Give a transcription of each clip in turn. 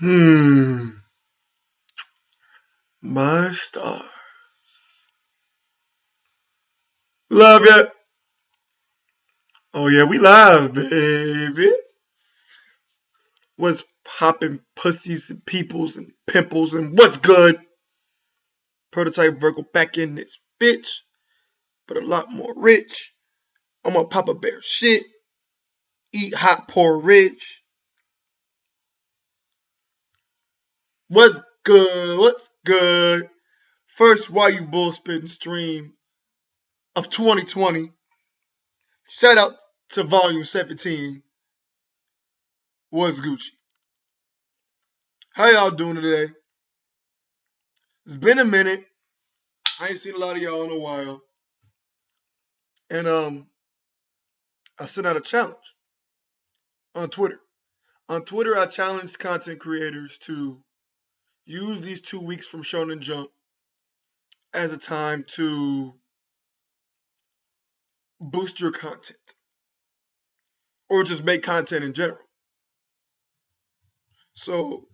Hmm. My star. Love ya. Oh yeah, we live, baby. What's poppin' pussies and peoples and pimples and what's good? Prototype Vergo back in this bitch, but a lot more rich. I'm gonna pop a bear shit, eat hot porridge. What's good? What's good? First You Bullspittin stream of 2020. Shout out to Volume 17. What's Gucci? How y'all doing today? It's been a minute. I ain't seen a lot of y'all in a while. And I sent out a challenge on Twitter. On Twitter, I challenged content creators to use these 2 weeks from Shonen Jump as a time to boost your content or just make content in general. So,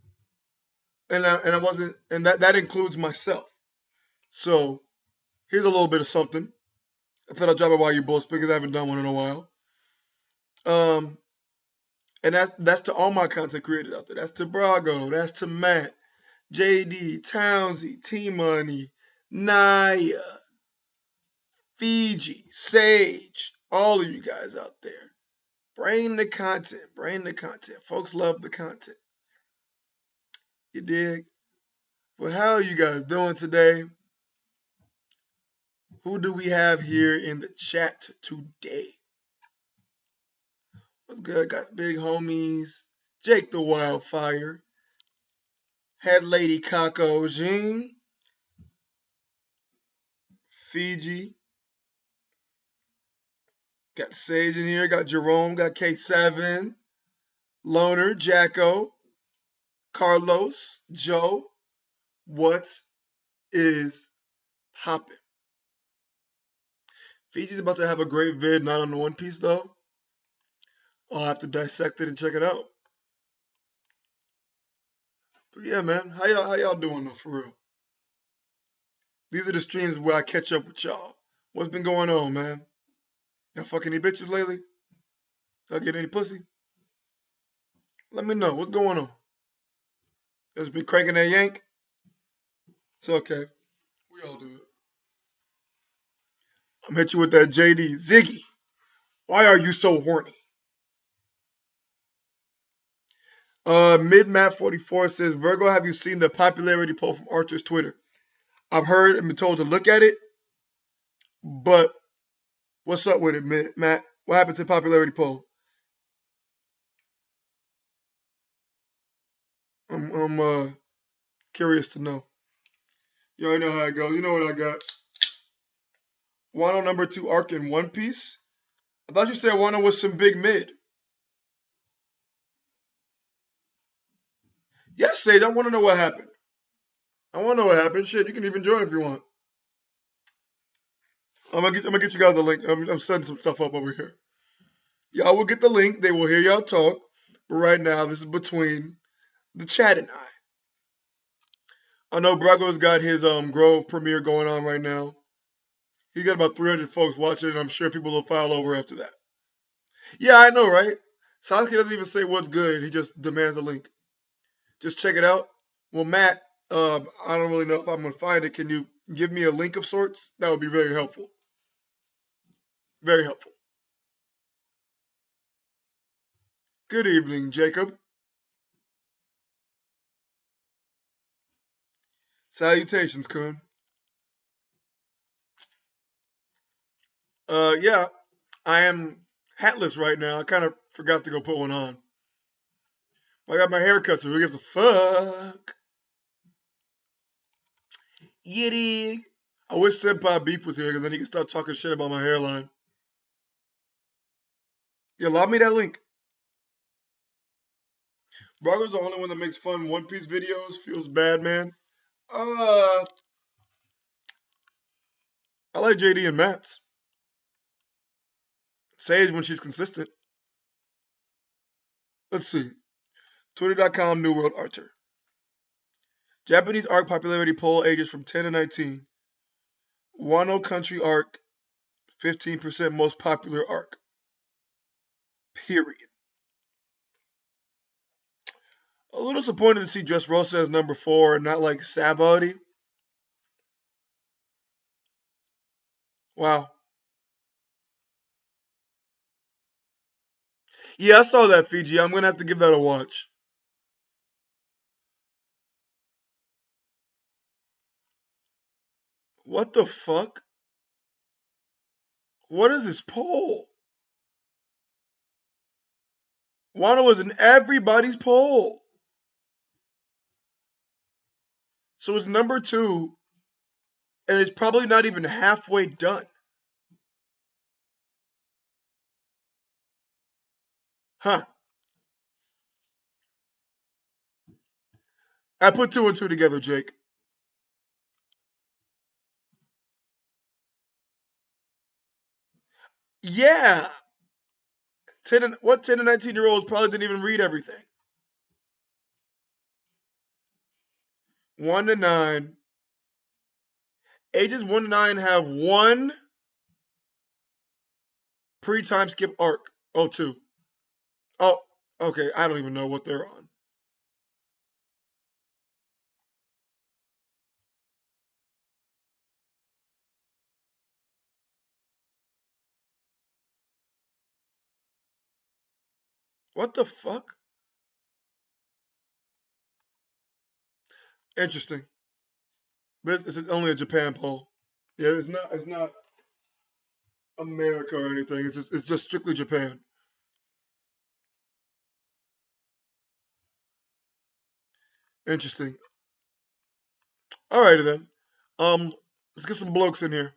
and I wasn't, and that includes myself. So, here's a little bit of something. I thought I'd drop it while you both because I haven't done one in a while. Um, and that's to all my content creators out there. That's to Brago. That's to Matt, JD, Townsy, T Money, Naya, Fiji, Sage, all of you guys out there. Bring the content. Bring the content. Folks love the content. You dig? Well, how are you guys doing today? Who do we have here in the chat today? What's good? Got big homies. Jake the Wildfire. Had Lady Kako Jean. Fiji. Got Sage in here. Got Jerome. Got K7. Loner. Jacko. Carlos. Joe. What is poppin'? Fiji's about to have a great vid, not on the One Piece though. I'll have to dissect it and check it out. But yeah, man, how y'all doing though, for real? These are the streams where I catch up with y'all. What's been going on, man? Y'all fucking any bitches lately? Y'all get any pussy? Let me know. What's going on? Just been cranking that yank? It's okay. We all do it. I'm hit you with that JD. Ziggy, why are you so horny? Midmap44 says, Virgo, have you seen the popularity poll from Archer's Twitter? I've heard and been told to look at it, but what's up with it, Matt? What happened to the popularity poll? I'm curious to know. You already know how it goes. You know what I got. Wano number 2 arc in One Piece. I thought you said Wano was some big mid. Yes, Sage. I want to know what happened. I want to know what happened. Shit, you can even join if you want. I'm gonna get you guys the link. I'm setting some stuff up over here. Y'all will get the link. They will hear y'all talk. But right now, this is between the chat and I. I know Brago's got his Grove premiere going on right now. He got about 300 folks watching, and I'm sure people will file over after that. Yeah, I know, right? Sasuke doesn't even say what's good. He just demands a link. Just check it out. Well, Matt, I don't really know if I'm gonna find it. Can you give me a link of sorts? That would be very helpful. Very helpful. Good evening, Jacob. Salutations, Kun. Yeah, I am hatless right now. I kind of forgot to go put one on. I got my hair cut, so who gives a fuck? Yiddy. I wish Senpai Beef was here, because then he could stop talking shit about my hairline. Yeah, lob me that link. Brother's the only one that makes fun One Piece videos. Feels bad, man. Uh, I like JD and Maps. Sage when she's consistent. Let's see. Twitter.com New World Archer. Japanese arc popularity poll ages from 10 to 19. Wano Country arc, 15% most popular arc. Period. A little disappointed to see Dressrosa as number 4 and not like Sabody. Wow. Yeah, I saw that, Fiji. I'm gonna have to give that a watch. What the fuck? What is this poll? Wano was in everybody's poll. So it's number 2, and it's probably not even halfway done. Huh. I put 2 and 2 together, Jake. Yeah. 10 and 19-year-olds probably didn't even read everything. 1 to 9. Ages 1 to 9 have one pre-time skip arc. Oh, 2. Oh, okay. I don't even know what they're on. What the fuck? Interesting. But it's only a Japan poll. Yeah, it's not America or anything. It's just strictly Japan. Interesting. Alrighty then. Let's get some blokes in here.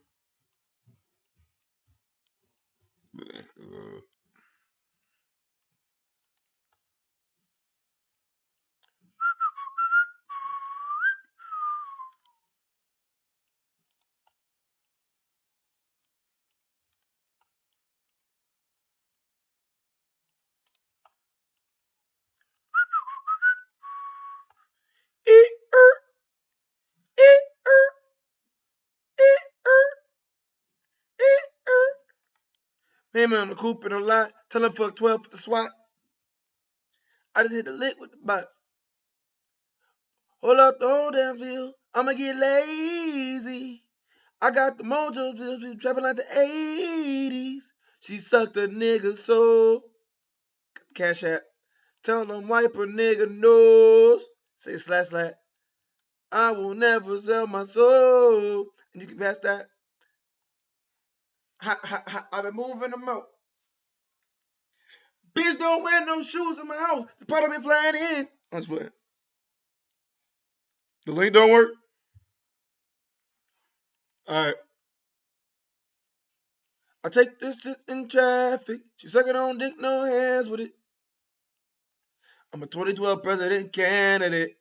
Hey man, on the coop and a lot. Tell him fuck 12 for the SWAT. I just hit the lick with the box. Hold up the whole damn field. I'ma get lazy. I got the mojo bills, we trapping like the 80s. She sucked a nigga so. Cash app. Tell them wipe a nigga nose. Say slash slash. I will never sell my soul. And you can pass that. Ha ha ha. I've been moving them out. Bitch don't wear no shoes in my house. The part I've been flying in. I'm just playing. The link don't work? Alright. I take this shit in traffic. She sucking on dick, no hands with it. I'm a 2012 president candidate.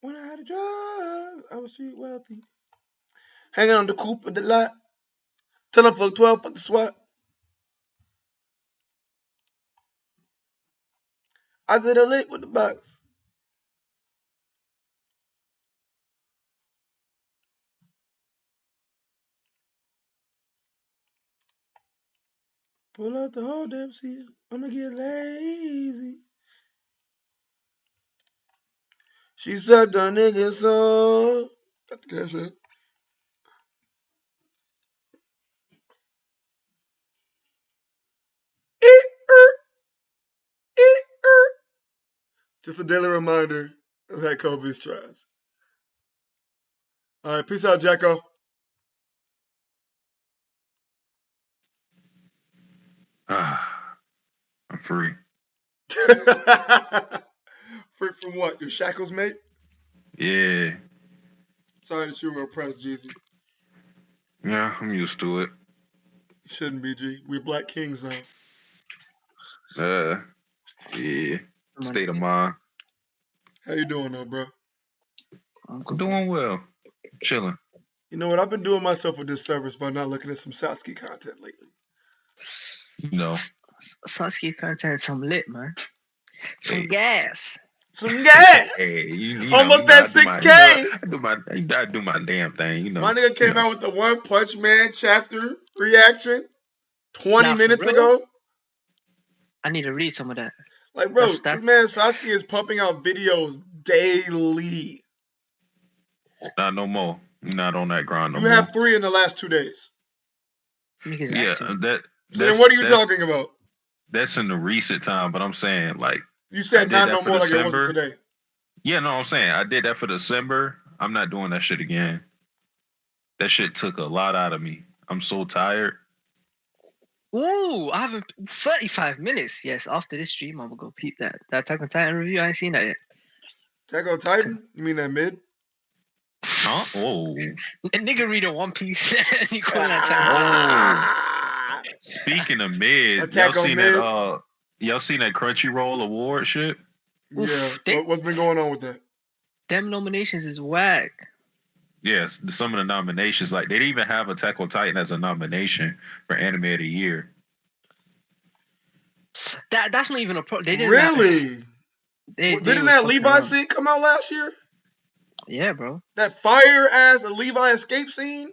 When I had a job, I was street wealthy. Hanging on the coupe of the lot. Tell them fuck 12, fuck the SWAT. I said a lick with the box. Pull out the whole damn seal. I'ma get lazy. She sucked a nigga so. Got the cash out. Just a daily reminder of that Kobe's trash. All right, peace out, Jacko. Ah, I'm free. Free from what? Your shackles, mate? Yeah. Sorry that you were oppressed, Jeezy. Yeah, I'm used to it. Shouldn't be, G. We're black kings now. Yeah. State of mind. How you doing, though, bro? I'm doing well. I'm chilling. You know what? I've been doing myself a disservice by not looking at some Sasuke content lately. No. Sasuke content some lit, man. Some Hey. gas. Some gas. Hey, you Almost know, at 6K. I do my damn thing. You know, My nigga came out with the One Punch Man chapter reaction 20 minutes ago. I need to read some of that. Like, bro, this man Sasuke is pumping out videos daily. Not no more. You're not on that grind no more. You have 3 in the last 2 days. Yeah, so then what are you talking about? That's in the recent time, but I'm saying like you said not no more December. Like it wasn't today. Yeah, no, I'm saying I did that for December. I'm not doing that shit again. That shit took a lot out of me. I'm so tired. Ooh, I haven't 35 minutes. Yes, after this stream, I'm gonna go peep that Attack on Titan review. I ain't seen that yet. Attack on Titan? You mean that mid? Huh? Oh. A nigga reading One Piece and you calling that Attack on Titan. Speaking of mid, y'all seen that Crunchyroll award shit? Yeah. What's been going on with that? Them nominations is whack. Yes, some of the nominations, like they didn't even have Attack on Titan as a nomination for Anime of the Year. That's not even a problem. They didn't really. Didn't that Levi scene come out last year? Yeah, bro. That fire ass Levi escape scene.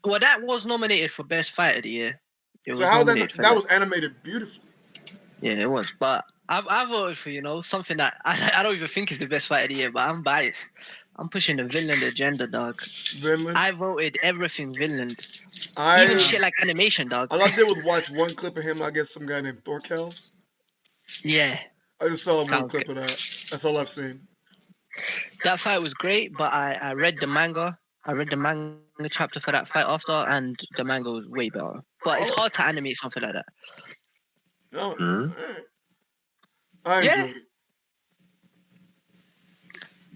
Well, that was nominated for Best Fight of the Year. So how that was animated beautifully. Yeah, it was. But I voted for something that I don't even think is the best fight of the year. But I'm biased. I'm pushing the Vinland agenda, dog. Vinland? I voted everything Vinland. Even shit like animation, dog. All I did was watch one clip of him. I guess some guy named Thorkel. Yeah. I just saw one clip of that. That's all I've seen. That fight was great, but I read the manga. I read the manga chapter for that fight after, and the manga was way better. But it's hard to animate something like that. No. I enjoyed it.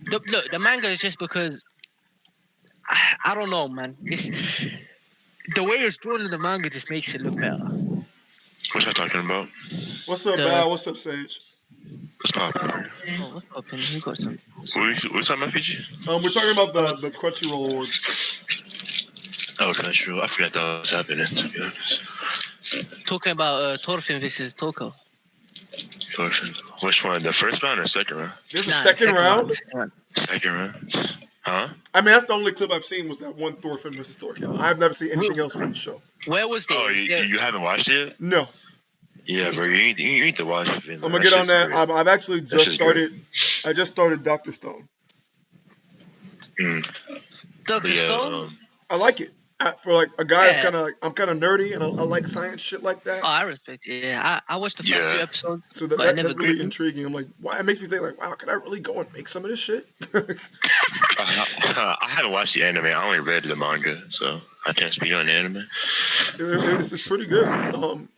Look, the manga is just because I don't know, man. It's the way it's drawn in the manga just makes it look better. What y'all talking about? What's up, Val? What's up, Sage? What's poppin'? Oh, what's poppin'? You got some. What's talking about, PG? We're talking about the Crunchyroll Awards. Oh, Crunchyroll. I forgot that was happening, to be honest. Talking about Thorfinn versus Toko. Thorfinn. Which one? The first round or second round? This is second round. Second round. Huh? I mean, that's the only clip I've seen was that one Thorfinn versus Thorkel. I've never seen anything else from the show. Where was the? Oh, you haven't watched it yet? No. Yeah, bro, you need to watch it. I'm gonna get on that. I've actually just started. Great. I just started Dr. Stone. Dr. Stone. I like it. For like a guy that's kind of like I'm kind of nerdy and I like science shit like that. Oh, I respect it. Yeah, I watched the first 2 episodes. So that's really intriguing. I'm like, why? It makes me think like, wow, can I really go and make some of this shit? I haven't watched the anime. I only read the manga, so I can't speak on the anime. It's pretty good.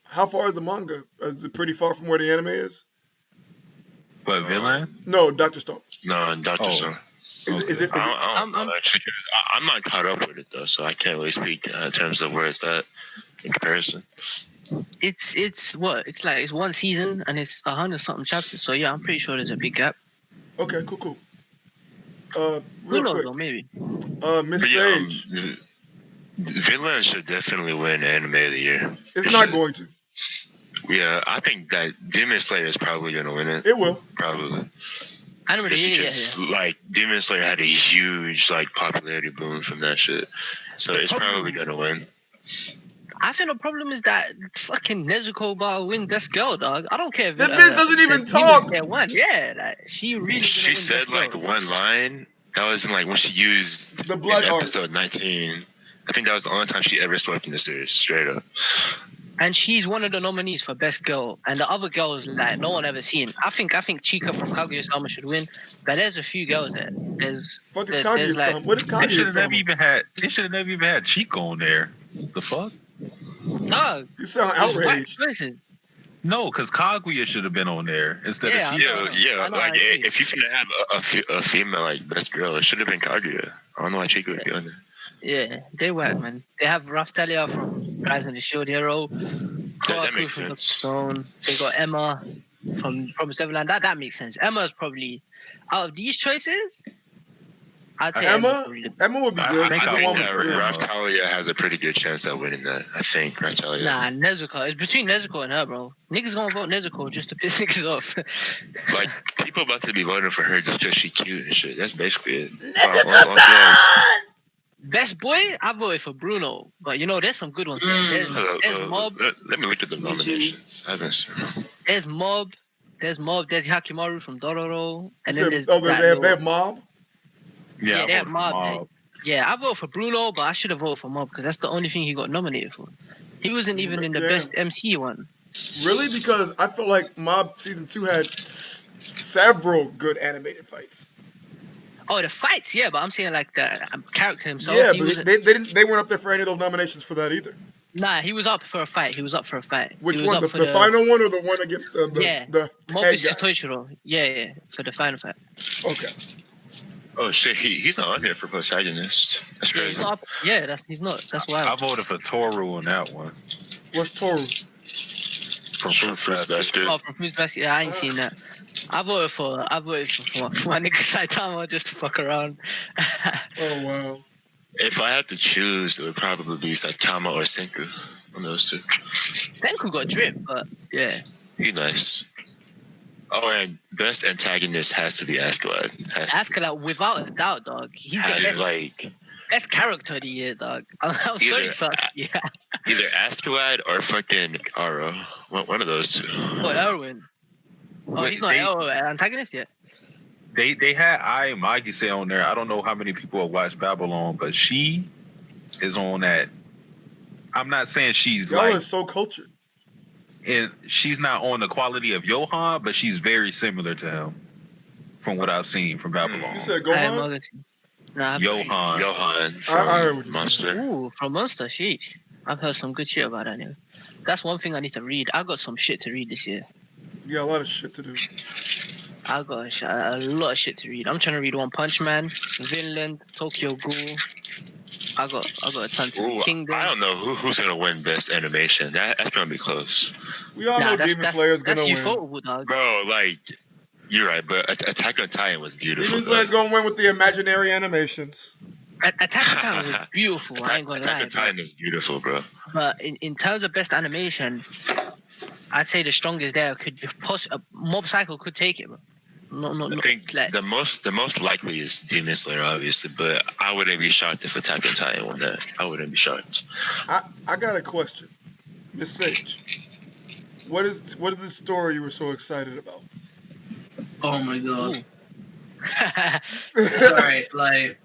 How far is the manga? Is it pretty far from where the anime is? What, Vinland? No, Dr. Stone. No, Dr. Stone. Is it? I'm not caught up with it though, so I can't really speak in terms of where it's at in comparison. It's what? It's one season and it's 100-something chapters. So yeah, I'm pretty sure there's a big gap. Okay, cool. Who knows though, maybe. Miss Sage. Vinland should definitely win Anime of the Year. It's not going to. Yeah, I think that Demon Slayer is probably going to win it. It will. Probably. Anime of the Year, like, Demon Slayer had a huge, like, popularity boom from that shit. So it's probably going to win. I think the problem is that fucking Nezuko will win Best Girl, dog. I don't care if that bitch doesn't even talk. Yeah, like, she really. She said like one line. That was in like when she used the blood in episode 19. I think that was the only time she ever spoke in the series, straight up. And she's one of the nominees for Best Girl, and the other girls like no one ever seen. I think Chika from Kaguya-sama should win, but there's a few girls there. There's Kaguya-sama. What is Kaguya-sama? They should have never even had Chika on there. The fuck? No. You sound outraged. No, because Kaguya should have been on there instead of Chika. Yeah. Like if you finna have a female like Best Girl, it should have been Kaguya. I don't know why Chika would be on there. Yeah, they whack, man. They have Raphtalia from Rise of the Shield Hero, Kawaku from the Stone. They got Emma from Promised Neverland. That makes sense. Emma's probably out of these choices. I'd say Emma would be I good. think She's I the think one voted with for good. Emma. Raftalia has a pretty good chance at winning that. I think Raftalia. Nah, Nezuko. It's between Nezuko and her, bro. Niggas gonna vote Nezuko just to piss niggas off. Like, people about to be voting for her just because she's cute and shit. That's basically it. All she has. Best boy, I voted for Bruno. But you know, there's some good ones. There's Mob. Let me look at the nominations. I haven't seen. There's Mob. There's Hakimaru from Dororo. And You then said, there's that they have Mob? Yeah, they I have voted for Mob. Mob. Yeah, I voted for Bruno, but I should have voted for Mob because that's the only thing he got nominated for. He wasn't even in the Yeah. best MC one. Really? Because I feel like Mob Season 2 had several good animated fights. Oh, the fights, yeah, but I'm saying like the character himself. Yeah, he but was, they weren't up there for any of those nominations for that either. Nah, he was up for a fight. Which he was one? up The for final one or the one against the Mob head vs. guy? Toichiro. Yeah, for the final fight. Okay. Oh shit, he's not on here for protagonist. That's Yeah, crazy. he's not up. Yeah, he's not. That's why. I voted for Toru on that one. What's Toru? From Fruits Basket. Oh, from Fruits Basket. Yeah, I ain't seen that. I voted for my nigga Saitama just to fuck around. Oh wow. If I had to choose, it would probably be Saitama or Senku. One of those two. Senku got drip, but yeah. He's nice. Oh, and best antagonist has to be Askeladd. Askeladd, without a doubt, dog. He's the best character of the year, dog. I'm sorry, Sasuke. Yeah. Either Askeladd or fucking Aro. One of those two. What, Erwin? Oh, he's not antagonist yet. They had Ai Magise on there. I don't know how many people have watched Babylon, but she is on that. I'm not saying she's Y'all like are so cultured. and she's not on the quality of Johan, but she's very similar to him from what I've seen from Babylon. You said Gohan? Nah, Johan I heard what from you Monster. Ooh, from Monster, sheesh. I've heard some good shit about that nigga. That's one thing I need to read. I got some shit to read this year. You got a lot of shit to do. I got a lot of shit to read. I'm trying to read One Punch Man, Vinland, Tokyo Ghoul. I got a ton to read. Kingdom. I don't know who's gonna win best animation. That's gonna be close. We all know Demon Slayer's gonna win. That's ufotable, dog. Bro, like, you're right, but Attack on Titan was beautiful. Demon Slayer's gonna win with the imaginary animations. Attack on Titan was beautiful. I ain't gonna lie. Attack on Titan is beautiful, bro. But in terms of best animation, I'd say the strongest there could be Mob Psycho could take it, bro. No. I think the most likely is Demon Slayer, obviously, but I wouldn't be shocked if Attack on Titan won that. I wouldn't be shocked. I got a question, Miss Sage. What is the story you were so excited about? Oh my god! Sorry, like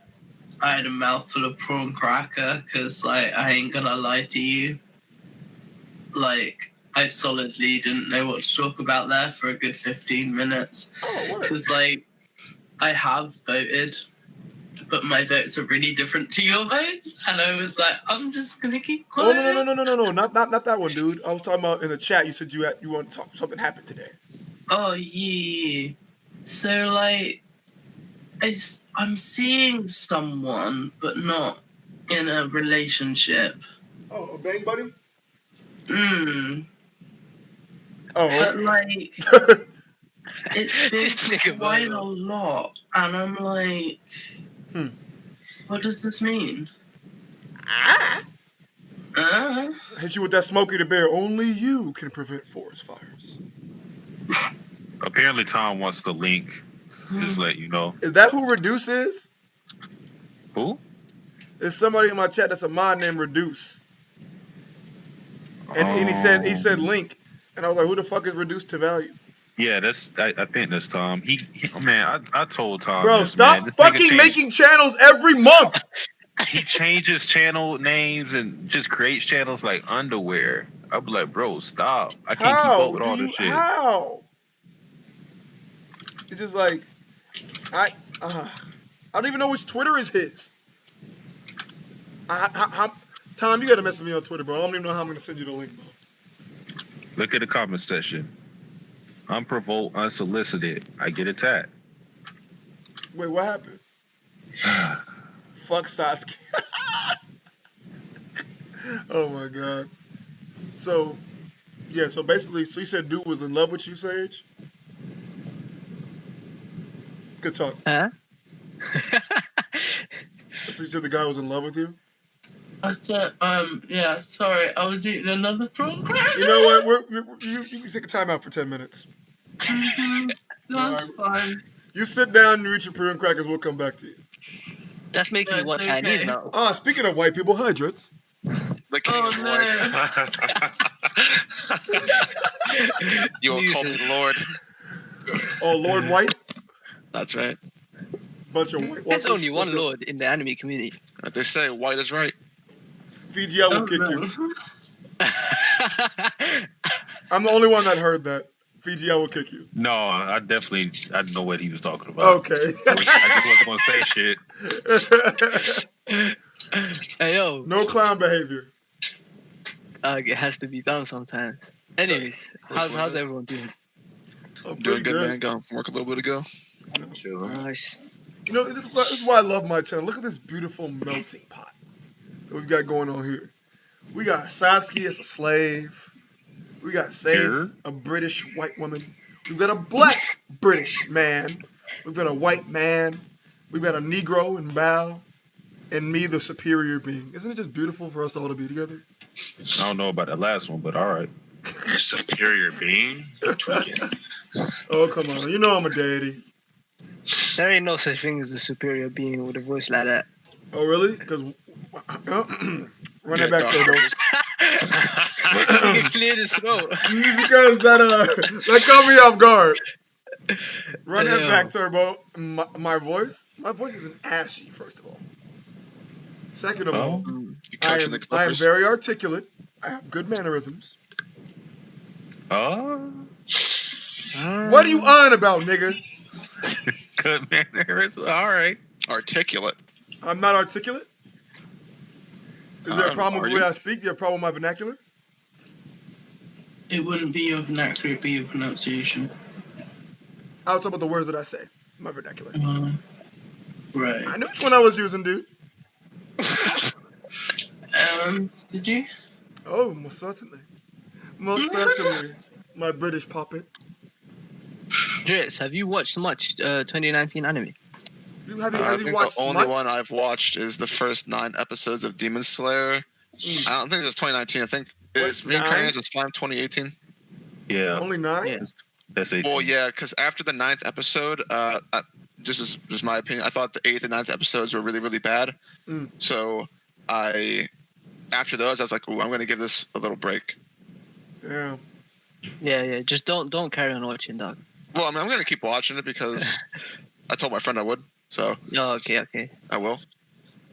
I had a mouthful of prawn cracker because, like, I ain't gonna lie to you, like, I solidly didn't know what to talk about there for a good 15 minutes. Because, like, I have voted, but my votes are really different to your votes. And I was like, I'm just going to keep quiet. Oh, no. Not that one, dude. I was talking about in the chat. You said you want to talk. Something happened today. Oh, yeah. So, like, I'm seeing someone, but not in a relationship. Oh, a bang buddy? Oh. But, like, it's been quite a lot. And I'm like, what does this mean? Hit you with that Smokey the Bear. Only you can prevent forest fires. Apparently, Tom wants the link. Just let you know. Is that who Reduce is? Who? There's somebody in my chat that's a mod named Reduce. And he said link. And I was like, who the fuck is Reduced to Value? Yeah, I think that's Tom. He man, I told Tom. Bro, this, stop fucking making channels every month. He changes channel names and just creates channels like underwear. I'll be like, bro, stop. I can't keep up with all this shit. How? It's just like, I don't even know which Twitter is his. Tom, you gotta message me on Twitter, bro. I don't even know how I'm gonna send you the link, bro. Look at the comment section. Unprovoked, unsolicited. I get attacked. Wait, what happened? Fuck Sasuke. Oh my god. So basically, you said dude was in love with you, Sage? Good talk. Huh? you said the guy was in love with you? I said, yeah, sorry, I was eating another prawn cracker. You know what? You can take a timeout for 10 minutes. That's fine. You sit down and eat your prawn crackers. We'll come back to you. That's making me That's want okay. Chinese now. Speaking of white people, hydrates. The king of white. You will call me Lord. Oh, Lord White. That's right. Bunch of white. There's walkers. only one Lord in the anime community. They say white is right. VG, I will kick you. I'm the only one that heard that. VG, I will kick you. No, I know what he was talking about. Okay. I just wasn't gonna say shit. Hey yo, No clown behavior. it has to be done sometimes. Anyways, how's everyone doing? I'm Doing pretty good, man. Go work a little bit ago. Nice. You know, this is why I love my channel. Look at this beautiful melting pot that we've got going on here. We got Satsuki as a slave. We got Saith, a British white woman. We've got a black British man. We've got a white man. We've got a Negro in Bao. And me, the superior being. Isn't it just beautiful for us all to be together? I don't know about that last one, but all right. Superior being? Oh, come on. You know I'm a deity. There ain't no such thing as a superior being with a voice like that. Oh, really? Because... Run that back, Turbo. He cleared his throat. Because that caught me off guard. Run that back, Turbo. My voice isn't ashy, first of all. Second of all, I am very articulate. I have good mannerisms. What are you on about, nigga? Good mannerisms. All right. Articulate. I'm not articulate? Is there a problem with the way I speak? Do you have a problem with my vernacular? It wouldn't be your vernacular, it'd be your pronunciation. I was talking about the words that I say. My vernacular. Right. I knew which one I was using, dude. Did you? Oh, most certainly. Most certainly. My British puppet. Dritz, have you watched much 2019 anime? I think the only one I've watched is the first 9 episodes of Demon Slayer. I don't think it's 2019. I think it's Reincarnated as a Slime 2018. Yeah. Only 9? Yeah. That's 18. Well, yeah, because after the 9th episode, just my opinion, I thought the 8th and 9th episodes were really, really bad. So after those, I was like, ooh, I'm going to give this a little break. Yeah. Yeah. Just don't carry on watching, dog. Well, I mean, I'm going to keep watching it because I told my friend I would. So. Oh, okay. I will.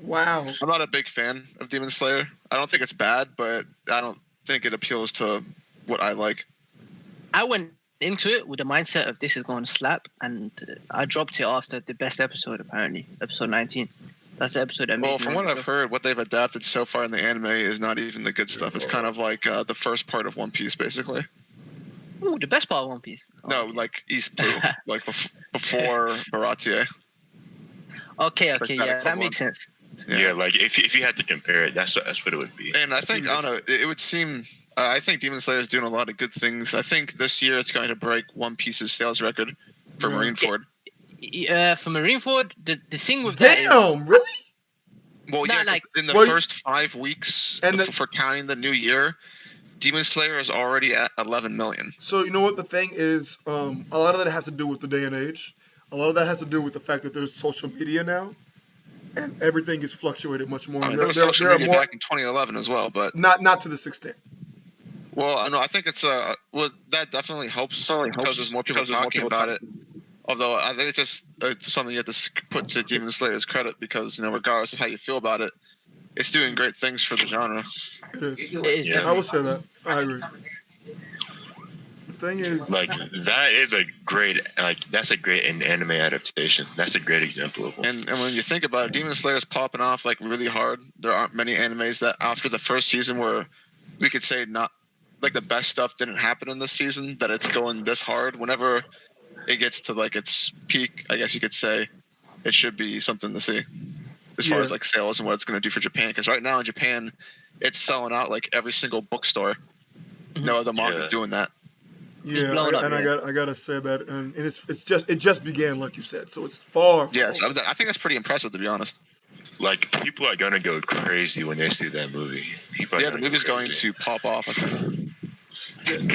Wow. I'm not a big fan of Demon Slayer. I don't think it's bad, but I don't think it appeals to what I like. I went into it with the mindset of this is going to slap, and I dropped it after the best episode, apparently, episode 19. That's the episode that made me from what I've heard, what they've adapted so far in the anime is not even the good stuff. It's kind of like the first part of One Piece, basically. Ooh, the best part of One Piece. No, like East Blue, like before Baratie. Okay, Like yeah, that makes sense. Yeah, like if you had to compare it, that's what it would be. And I think, I don't know, it would seem... I think Demon Slayer is doing a lot of good things. I think this year it's going to break One Piece's sales record for Marineford. For Marineford, the thing with that is... Damn, really? Well, Nah, yeah, like- in the Well, first 5 weeks, and for counting the new year, Demon Slayer is already at 11 million. So you know what the thing is? A lot of that has to do with the day and age. A lot of that has to do with the fact that there's social media now, and everything is fluctuated much more. I mean, there was social media back in 2011 as well, but not to this extent. well, I know I think it's well that definitely helps because there's more people talking about it. Although I think it's just something you have to put to Demon Slayer's credit because regardless of how you feel about it, it's doing great things for the genre. It is. It is Yeah. I will say that. I agree. The thing is, Like that is a great that's a great anime adaptation. That's a great example of one. And when you think about it, Demon Slayer's popping off like really hard. There aren't many animes that after the first season where we could say not like the best stuff didn't happen in this season, that it's going this hard. Whenever it gets to like its peak, I guess you could say, it should be something to see as far as like sales and what it's going to do for Japan. Because right now in Japan, it's selling out like every single bookstore. No other manga is doing that. yeah, blown up, I gotta say that, and it just began, like you said, so it's far. Yes, I think that's pretty impressive to be honest. Like, people are gonna go crazy when they see that movie. The movie's going to pop off, I think.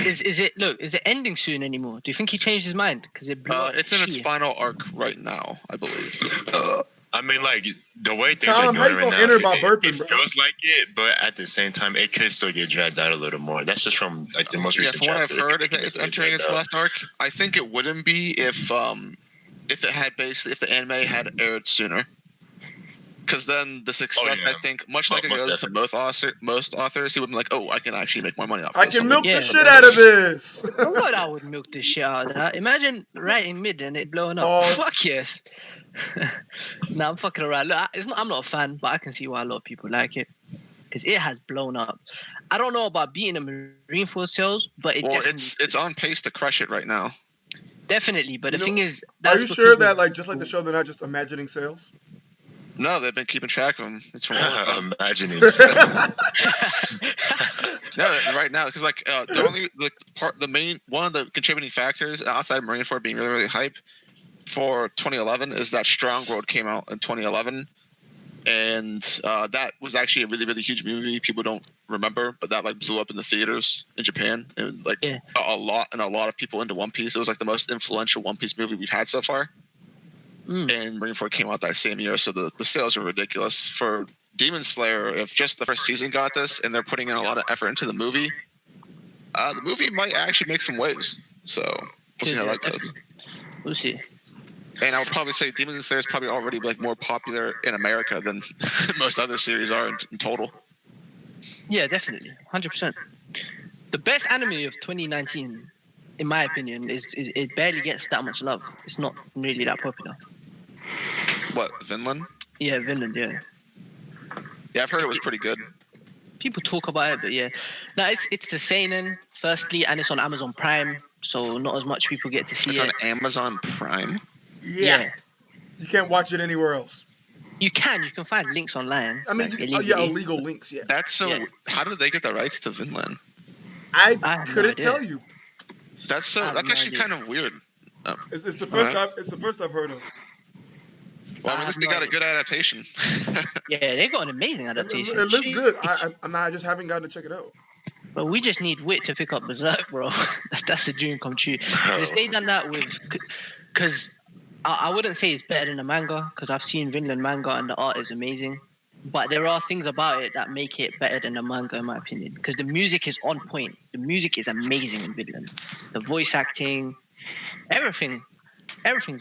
Is it ending soon anymore? Do you think he changed his mind? Because It's in its final arc right now, I believe. I mean, like, the way things Tom, are how going you right gonna now, enter by it burping, bro? feels like it, but at the same time, it could still get dragged out a little more. That's just from like the most recent from what I've chapter. heard, it's entering its last arc. I think it wouldn't be if it had if the anime had aired sooner. Because then the success, I think, much like it goes to most authors, he would be like, "Oh, I can actually make more money off. I can milk Yeah. the shit out of this." What I would milk this shit out of that. Imagine writing mid and it blowing up. Oh. Fuck yes. Nah, I'm fucking around. Look, I'm not a fan, but I can see why a lot of people like it. Because it has blown up. I don't know about beating the Marineford sales, but it's on pace to crush it right now. Definitely, but the thing is, are you sure that, like, just like the show, they're not just imagining sales? No, they've been keeping track of them. It's from imagining. No, right now, because like the only one of the contributing factors outside of Marineford being really really hype for 2011 is that Strong World came out in 2011, and that was actually a really really huge movie. People don't remember, but that like blew up in the theaters in Japan, and like a lot of people into One Piece. It was like the most influential One Piece movie we've had so far. And Marineford came out that same year, so the sales are ridiculous. For Demon Slayer, if just the first season got this, and they're putting in a lot of effort into the movie might actually make some waves. So we'll see how that goes. We'll see. And I would probably say Demon Slayer is probably already like more popular in America than most other series are in total. Yeah, definitely, 100%. The best anime of 2019, in my opinion, is it barely gets that much love. It's not really that popular. What, Vinland? Yeah, Vinland. Yeah. Yeah, I've heard it was pretty good. People talk about it, but yeah, no, it's the seinen firstly, and it's on Amazon Prime, so not as much people get to see it. It's on Amazon Prime. Yeah. You can't watch it anywhere else. You can find links online. I mean, like, illegal links. Yeah. That's so. Yeah. How did they get the rights to Vinland? I couldn't tell you. That's so. That's actually kind of weird. It's the first. It's the first I've heard of. Well, at least they got a good adaptation. Yeah, they got an amazing adaptation. It looks good. I just haven't gotten to check it out. But we just need Wit to pick up Berserk, bro. That's the dream come true. Because if they done that because I wouldn't say it's better than the manga, because I've seen Vinland manga and the art is amazing. But there are things about it that make it better than the manga, in my opinion. Because the music is on point. The music is amazing in Vinland. The voice acting, everything's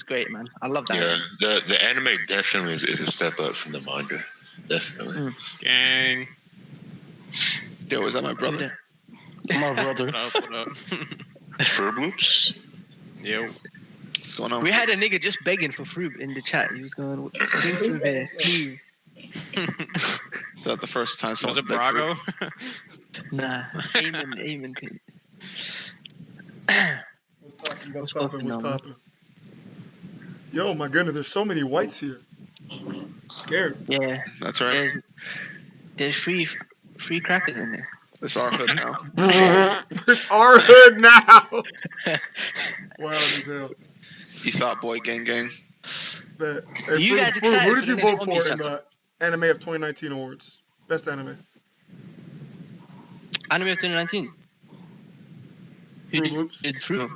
great, man. I love that. Yeah, the anime definitely is a step up from the manga. Definitely. Gang. Yo, is that my brother? My brother. What up? Fur bloops? Yo. What's going on? We had a nigga just begging for fruit in the chat. He was going, bring fruit there, please. Is that the first time Was it Vergo? Nah, Amen. What's poppin'? Yo, my goodness, there's so many whites here. Scared. Yeah. That's right. There's free crackers in there. It's our hood now. It's our hood now. Wild as hell. You thought boy gang. But, You guys excited who for did you the vote next for in the Anime of 2019 awards? Best anime. Anime of 2019. Who did Fruit?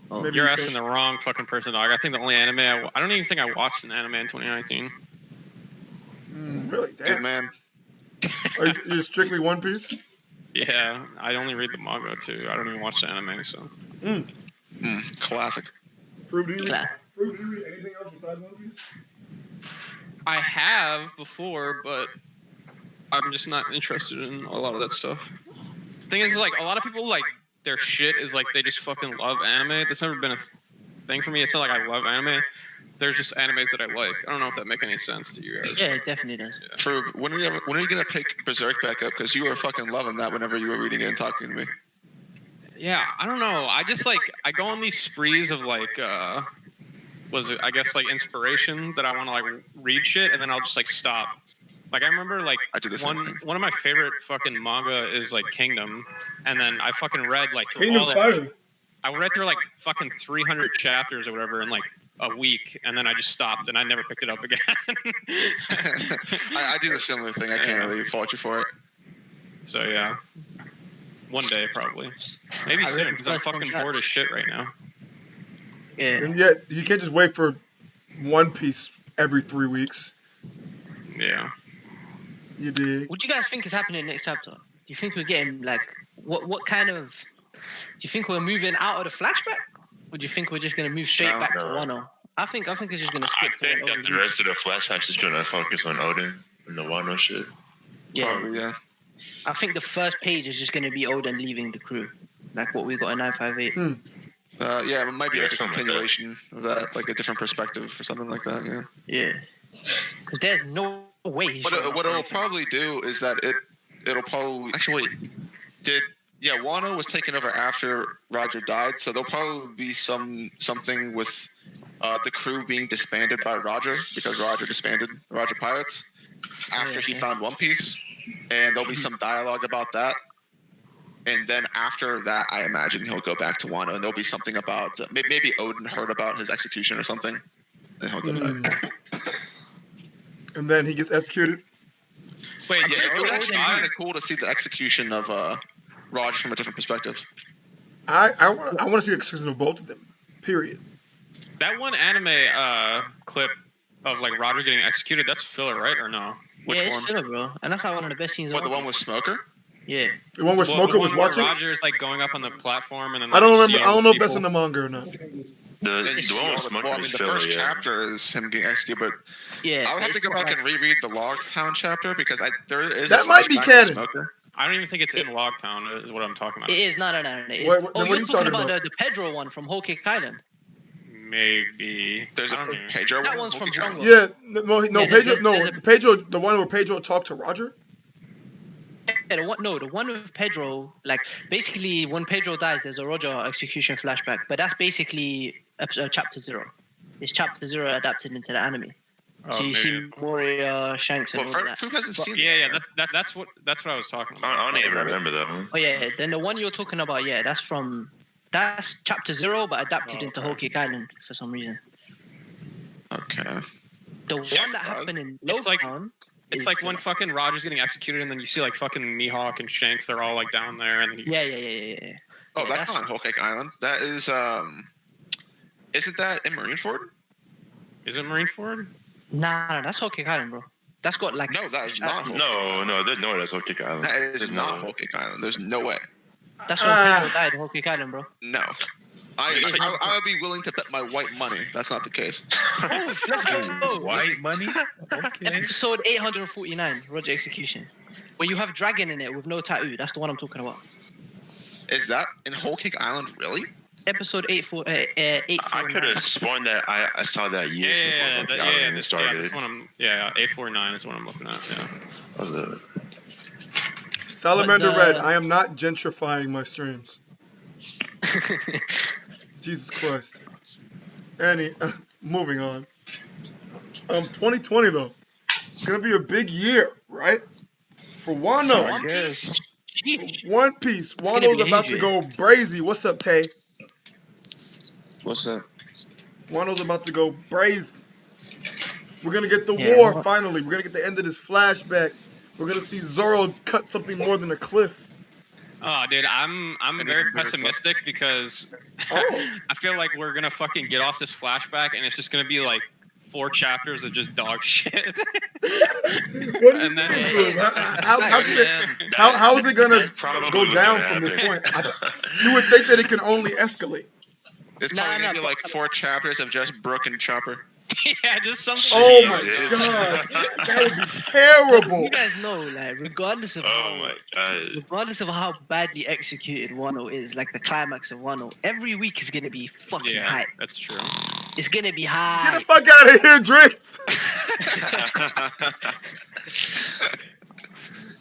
Oh. You're asking the wrong fucking person, dog. I think the only anime I don't even think I watched an anime in 2019. Really? Damn. Good man. Are you strictly One Piece? Yeah, I only read the manga too. I don't even watch the anime, so. Classic. Fruit, do you read anything else besides One Piece? I have before, but I'm just not interested in a lot of that stuff. Thing is, like, a lot of people, like, their shit is, like, they just fucking love anime. That's never been a thing for me. It's not like I love anime. There's just animes that I like. I don't know if that makes any sense to you guys. Yeah, it definitely does. Yeah. For when are you gonna pick Berserk back up? Because you were fucking loving that whenever you were reading it and talking to me. Yeah, I don't know. I just, like, I go on these sprees of, like, inspiration that I want to, like, read shit, and then I'll just, like, stop. Like, I remember, like, I do the same thing. One of my favorite fucking manga is, like, Kingdom, and then I fucking read, like, through Kingdom all Fire. I read through, like, fucking 300 chapters or whatever in, like, a week, and then I just stopped, and I never picked it up again. I do the similar thing. I can't really fault you for it. So yeah, one day probably, maybe I read soon, the because I'm first one fucking shot. bored as shit right now. Yeah. And yet, you can't just wait for One Piece every 3 weeks. Yeah. You dig? What do you guys think is happening next chapter? Do you think we're getting like what kind of? Do you think we're moving out of the flashback, or do you think we're just gonna move straight back to No. Wano? I think it's just gonna I skip. to think Wano that the and rest of the flashbacks is gonna focus on Odin and the Wano shit. yeah, Probably, yeah. I think the first page is just gonna be Oden leaving the crew, like what we got in 958. Yeah, it might be Yeah, like a something like that. continuation of that, like a different perspective or something like that. Yeah. Yeah, because there's no way. he's showing What us it'll anything. probably do is that it'll probably actually wait. Wano was taken over after Roger died, so there'll probably be something with the crew being disbanded by Roger because Roger disbanded Roger Pirates after he found One Piece, and there'll be some dialogue about that. And then after that, I imagine he'll go back to Wano, and there'll be something about maybe Odin heard about his execution or something, and he'll go back. And then he gets executed. Wait, Yeah, did it would Odin actually be die? kind of cool to see the execution of Raj from a different perspective. I want to see the execution of both of them. Period. That one anime clip of like Roger getting executed, that's filler, right? Or no? Which yeah, it's one? filler, bro, and that's like one of the best scenes. What, of the all. one with Smoker? Yeah. The one where Well, Smoker the was one where watching. Roger's like going up on the platform and then I don't like, remember. see I all don't the know if that's people. in the manga or not. The one with Well, I Smoker mean, is the filler, first yeah. chapter is him getting executed, but Yeah. I would have it's to go not back like- and reread the Logtown chapter because there is That a might be flashback canon. with Smoker. I don't even think it's in Logtown. Is what I'm talking about. It is no. It is. Wait, then oh, what are you're you talking talking about the Pedro one from Whole Cake Island. Maybe. There's I a don't know. Pedro. That one? one's from Okay. Jungle. Yeah, no, Yeah, Pedro, there's a- Pedro, the one where Pedro talked to Roger. Yeah, the one with Pedro, like basically when Pedro dies, there's a Roger execution flashback, but that's basically chapter 0. It's chapter 0 adapted into the anime. Oh, so you see maybe. Moria, Shanks, and Well, all that. Fruit hasn't But- seen Yeah, that's what I was talking about. I don't even remember that one. Oh yeah, then the one you're talking about, yeah, that's chapter 0, but adapted Oh, into okay. Whole Cake Island for some reason. Okay. The one Yeah, that happened in it's like- Lowtown. It's like when fucking Roger's getting executed, and then you see like fucking Mihawk and Shanks. They're all like down there, and Yeah. Oh, Yeah, that's that's- not Whole Cake Island. That is isn't that in Marineford? Is it Marineford? Nah, that's Whole Cake Island, bro. That's got like No, that is not Whole No, that's okay, Island. That is There's not no- Whole Cake Island. There's no way. that's when Pedro died, Whole Cake Island, bro. No. I would be willing to bet my white money that's not the case. Oh, let's go. White money? Okay. Episode 849, Roger Execution. Where you have dragon in it with no tattoo. That's the one I'm talking about. Is that in Whole Cake Island really? Episode 849. I could have sworn that I saw that years before the island started. that's one I'm. Yeah, 849 is what I'm looking at. Yeah. Of the- Salamander But, Red, I am not gentrifying my streams. Jesus Christ. Moving on. 2020 though, it's gonna be a big year, right? For Wano. One Piece. Sheesh. One Piece. gonna be Wano's a about huge to go brazy. What's up, Tay? What's that? Wano's about to go brazy. We're gonna get the Yeah, war well- finally. We're gonna get the end of this flashback. We're gonna see Zoro cut something more than a cliff. Oh, dude, I'm And very even bigger pessimistic because Oh. I feel like we're gonna fucking get off this flashback, and it's just gonna be like 4 chapters of just dog shit. What do you And then- think? That's How fact. how is it gonna That probably go was down gonna from this happen. point? You would think that it can only escalate. It's Nah, probably gonna nah, be like 4 chapters of just Brooke and Chopper. Yeah, just something. Oh my Jesus. god, that would be terrible. You guys know, like, regardless of Oh my god. how badly executed Wano is, like the climax of Wano, every week is gonna be fucking Yeah, high. that's true. It's gonna be Get high. the fuck out of here, Drinks.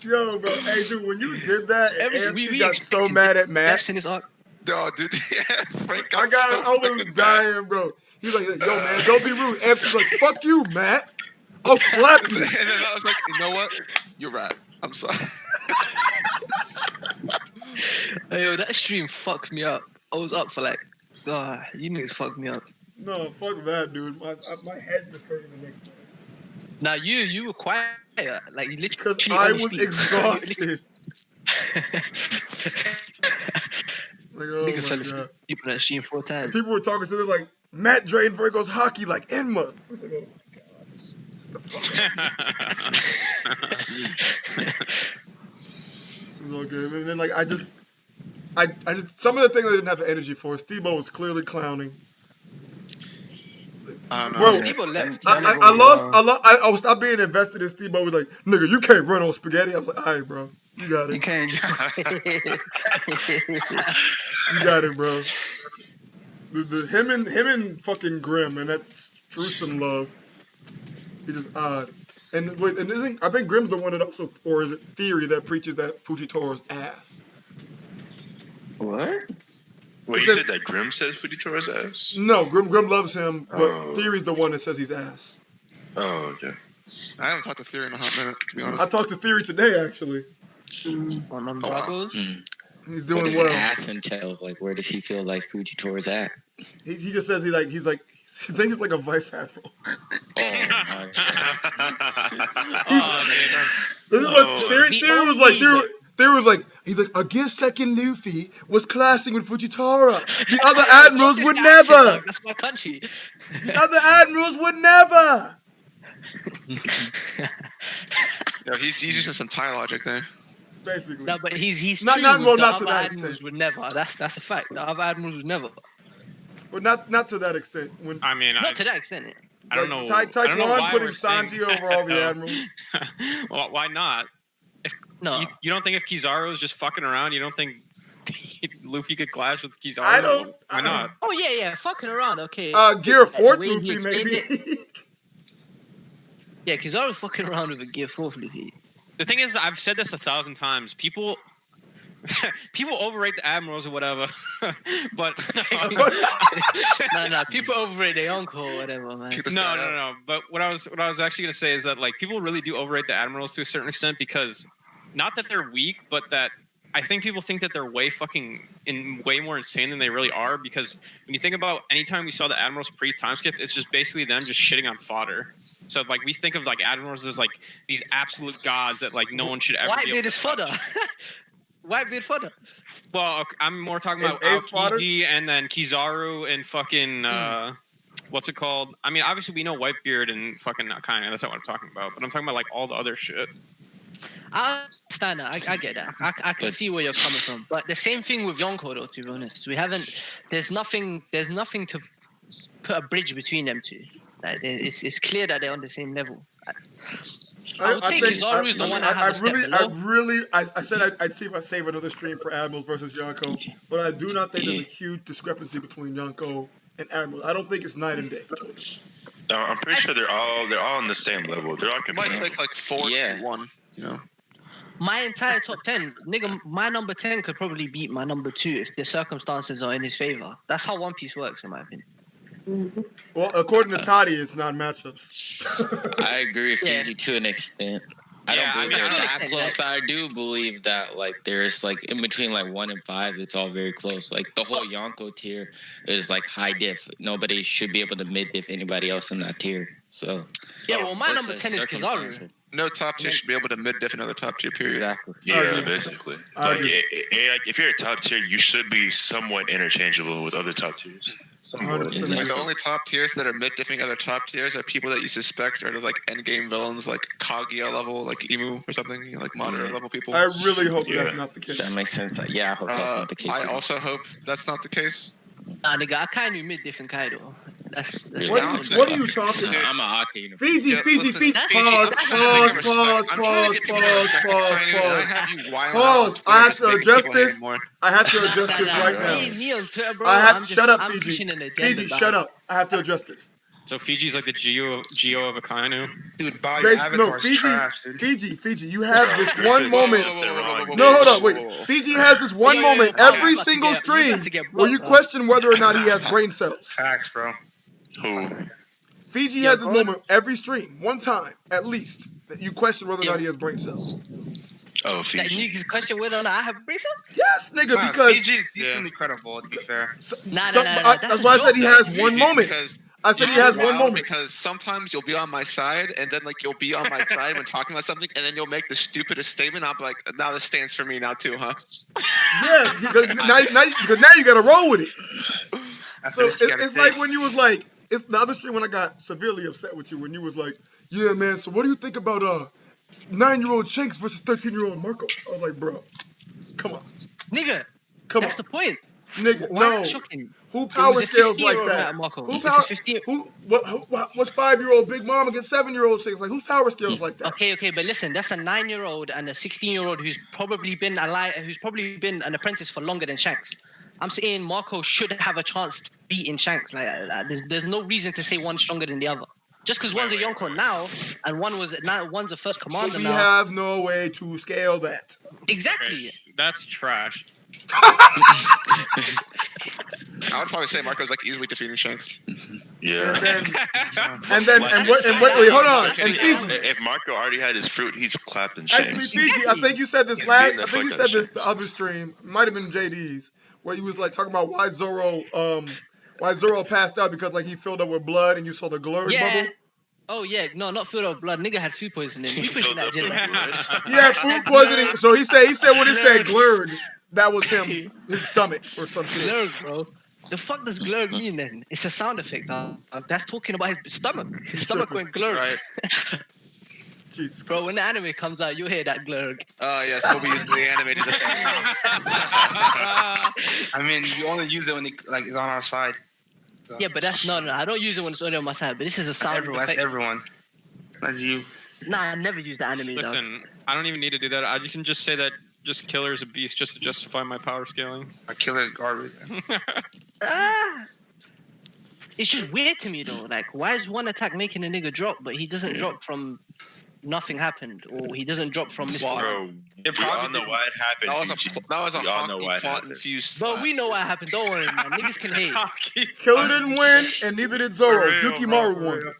Yo, bro, hey, dude, when you did that, Every AMC we got so expected mad at Matt. Deaths in his arc. No, dude. Yeah, Frank I got so I was fucking mad. dying, bro. He was like, yo, man, don't be rude. AMC's like, fuck you, Matt. I'll slap And you. then I was like, you know what? You're right. I'm sorry. Hey, yo, that stream fucked me up. I was up for like, you niggas fucked me up. No, fuck that, dude. My head just hurting the next day. Now you were quiet. Like you literally Because I only was speak. exhausted. Like, oh Nigga my fell god. asleep on that stream 4 times. People were talking to them like, Matt drained Vergo's hockey like Enma. I was like, oh my god. It was all good. And then like I just some of the things I didn't have the energy for. Steve-O was clearly clowning. I don't know. Bro, Steve-O left. I was stopped being invested in Steve-O. Was like, nigga, you can't run on spaghetti. I was like, all right, bro, you got it. You can't. You got it, bro. Him and fucking Grim, and that's truthsome love. It's just odd. And wait, and I think Grim's the one that also, or is it Theory that preaches that Fujitoro's ass? What? Wait, you said that Grim says Fujitoro's ass? No, Grim loves him, but Oh. Theory's the one that says he's ass. Oh, okay. I haven't talked to Theory in a hot minute, to be honest. I talked to Theory today, actually. On them Oh, wow. Vergos. He's What doing does well. ass entail? Like, where does he feel like Fujitora's at? He just says he thinks he's like a vice admiral. Oh my Oh, This is Oh. what Theory was like. Theory was like, he's like, a gift second Luffy was clashing with Fujitora. The other admirals would never. That's my country. The other admirals would never. Yeah, he's using some tie logic there. Basically. No, but he's Not- true. not- with well, the not to other that admirals extent. would never. That's a fact. The other admirals would never. But not to that extent. When I mean, Not to that extent. I don't know. Taekwon I don't know why putting we're saying Sanji over all the that, admirals. though. Well, why not? No. You don't think if Kizaru is just fucking around, you don't think Luffy could clash with Kizaru? I don't- Why not? Oh yeah, fucking around. Okay. Gear The 4 way he Luffy, explained it- maybe. Yeah, Kizaru's fucking around with a Gear 4 Luffy. The thing is, I've said this 1,000 times. People overrate the admirals or whatever, but no, people overrate their uncle or whatever, man. Keep the no. stat up. But what I was actually gonna say is that like people really do overrate the admirals to a certain extent because not that they're weak, but that I think people think that they're way more insane than they really are. Because when you think about anytime we saw the admirals pre-time skip, it's just basically them just shitting on fodder. So like we think of like admirals as like these absolute gods that like no one should ever. be able Whitebeard to is fodder. touch. Whitebeard fodder. Well, I'm more talking about Is Ace fodder? Aokiji and then Kizaru and fucking what's it called? I mean, obviously we know Whitebeard and fucking Akainu. That's not what I'm talking about. But I'm talking about like all the other shit. I understand that. I get that. I can see where you're coming from. But the same thing with Yonko, though. To be honest, we haven't. There's nothing to put a bridge between them two. Like, it's clear that they're on the same level. I would say Kizaru is the one that have a step below. I said I'd see if I save another stream for Admirals versus Yonko, but I do not think there's a huge discrepancy between Yonko and Admirals. I don't think it's night and day. No, I'm pretty sure they're all on the same level. They're all It might competing. take like 4 Yeah. to 1, you know. My entire top 10, nigga, my number 10 could probably beat my number 2 if the circumstances are in his favor. That's how One Piece works, in my opinion. Well, according to Toddy, it's not matchups. I agree with Yeah. Fiji to an extent. I Yeah, don't I believe mean, they're I that don't- close, but I do believe that like there's like in between like 1 and 5, it's all very close. Like the whole Yonko tier is like high diff. Nobody should be able to mid diff anybody else in that tier. So Yeah, well, my it's number a 10 is Kizaru. circumstantial. No top tier should be able to mid diff another top tier, period. Exactly. Yeah, agree. basically. I Like, agree. like, if you're a top tier, you should be somewhat interchangeable with other top tiers. Somewhat. 100%. Like the only top tiers that are mid diffing other top tiers are people that you suspect are just like end game villains, like Kaguya level, like Imu or something, you know, like moderate level people. I really hope Yeah. that's not the case. That makes sense. Yeah, I hope that's not the case. I either. also hope that's not the case. Nah, nigga, I can't do mid diff and Kaido. That's What are you No, talking about? I'm an Ake uniform. Fiji, Yeah, Fiji, listen, Fiji. that's- Pause, that's- pause, I'm pause, trying to pause, get people to respect pause, Kainu, and I pause. have you wild Pause. out on I have Twitter, to just making address people hate this. it more. I have to address this right now. Me on Twitter, bro. I'm pushing Fiji. an agenda. Fiji, shut up. I have to address this. So Fiji's like the Geo of Akainu. Dude, body Grace, avatar's Fiji, trash, dude. Fiji, you have this one Whoa, moment. whoa, whoa, whoa, whoa, No, hold whoa, up, wait. Fiji has this one Yeah, moment yeah, every you about to single get- you about stream to get where you blocked, question whether or not he has brain cells. Facts, bro. Who? Fiji Yeah, has this bro. moment every stream, one time at least, that you question whether or Yeah. not he has brain cells. Oh, That Fiji. nigga's question whether or not I have braces? Yes, nigga, Nah, because Fiji is decently credible, to be fair. Nah. that's That's a why I said joke. he has Fiji, one moment. Because I said he you're has one wild moment. because sometimes you'll be on my side, and then like you'll be on my side when talking about something, and then you'll make the stupidest statement. I'll be like, now this stands for me now too, huh? Yeah, because now you got to roll with it. That's So what you gotta it's take. like when you was like, it's the other stream when I got severely upset with you when you was like, yeah, man. So what do you think about 9-year-old Shanks versus 13-year-old Marco? I was like, bro, come on, Nigga, come that's on, the point. nigga. Why No, shocking? who It was power a scales like 15-year-old that? night, Marco. Who It's a power? 15. What's 5-year-old Big Mom against 7-year-old Shanks? Like who's power scales like that? Okay, but listen, that's a 9-year-old and a 16-year-old who's probably been an apprentice for longer than Shanks. I'm saying Marco should have a chance to beat in Shanks. There's no reason to say one's stronger than the other. Just because one's a Yonko now and one's a first commander We now. have no way to scale that. Exactly. Okay, that's trash. I would probably say Marco's like easily defeating Shanks. Yeah. And then wait, hold on. And Fiji, If Marco already had his fruit, he's clapping actually, Shanks. Fiji, I think you said this He's last. beating the I think you fuck out said of this the Shanks. other stream. Might have been JD's, where you was like talking about why Zoro passed out because like he filled up with blood and you saw the glurg Yeah. bubble. Oh yeah, no, not filled up blood. Nigga had food poisoning. We pushing that Filled agenda. up with blood. Yeah, food poisoning. So he said when it said glurg, that was him, his stomach or some shit. Glurg, bro. The fuck does glurg mean then? It's a sound effect. That's talking about his stomach. His stomach went glurg. Right. Jesus. Bro, when the anime comes out, you'll hear that glurg. Oh yes, we'll be using the animated. I mean, you only use it when it is on our side. So. Yeah, but that's no. I don't use it when it's only on my side. But this is a sound That's effect. everyone. That's you. Nah, I never use the anime. Dog. Listen, I don't even need to do that. I can just say that just Killer is a beast just to justify my power scaling. A killer is garbage. It's just weird to me though. Like, why is one attack making a nigga drop, but he doesn't drop from nothing happened, or he doesn't drop from Mr. Bro, we all know why it happened. That was a We all know why honky it plot happened. infused. Bro, we know what happened. Don't worry, man. Niggas can hate. Killer didn't win, and neither did Zoro. Yukimaru won.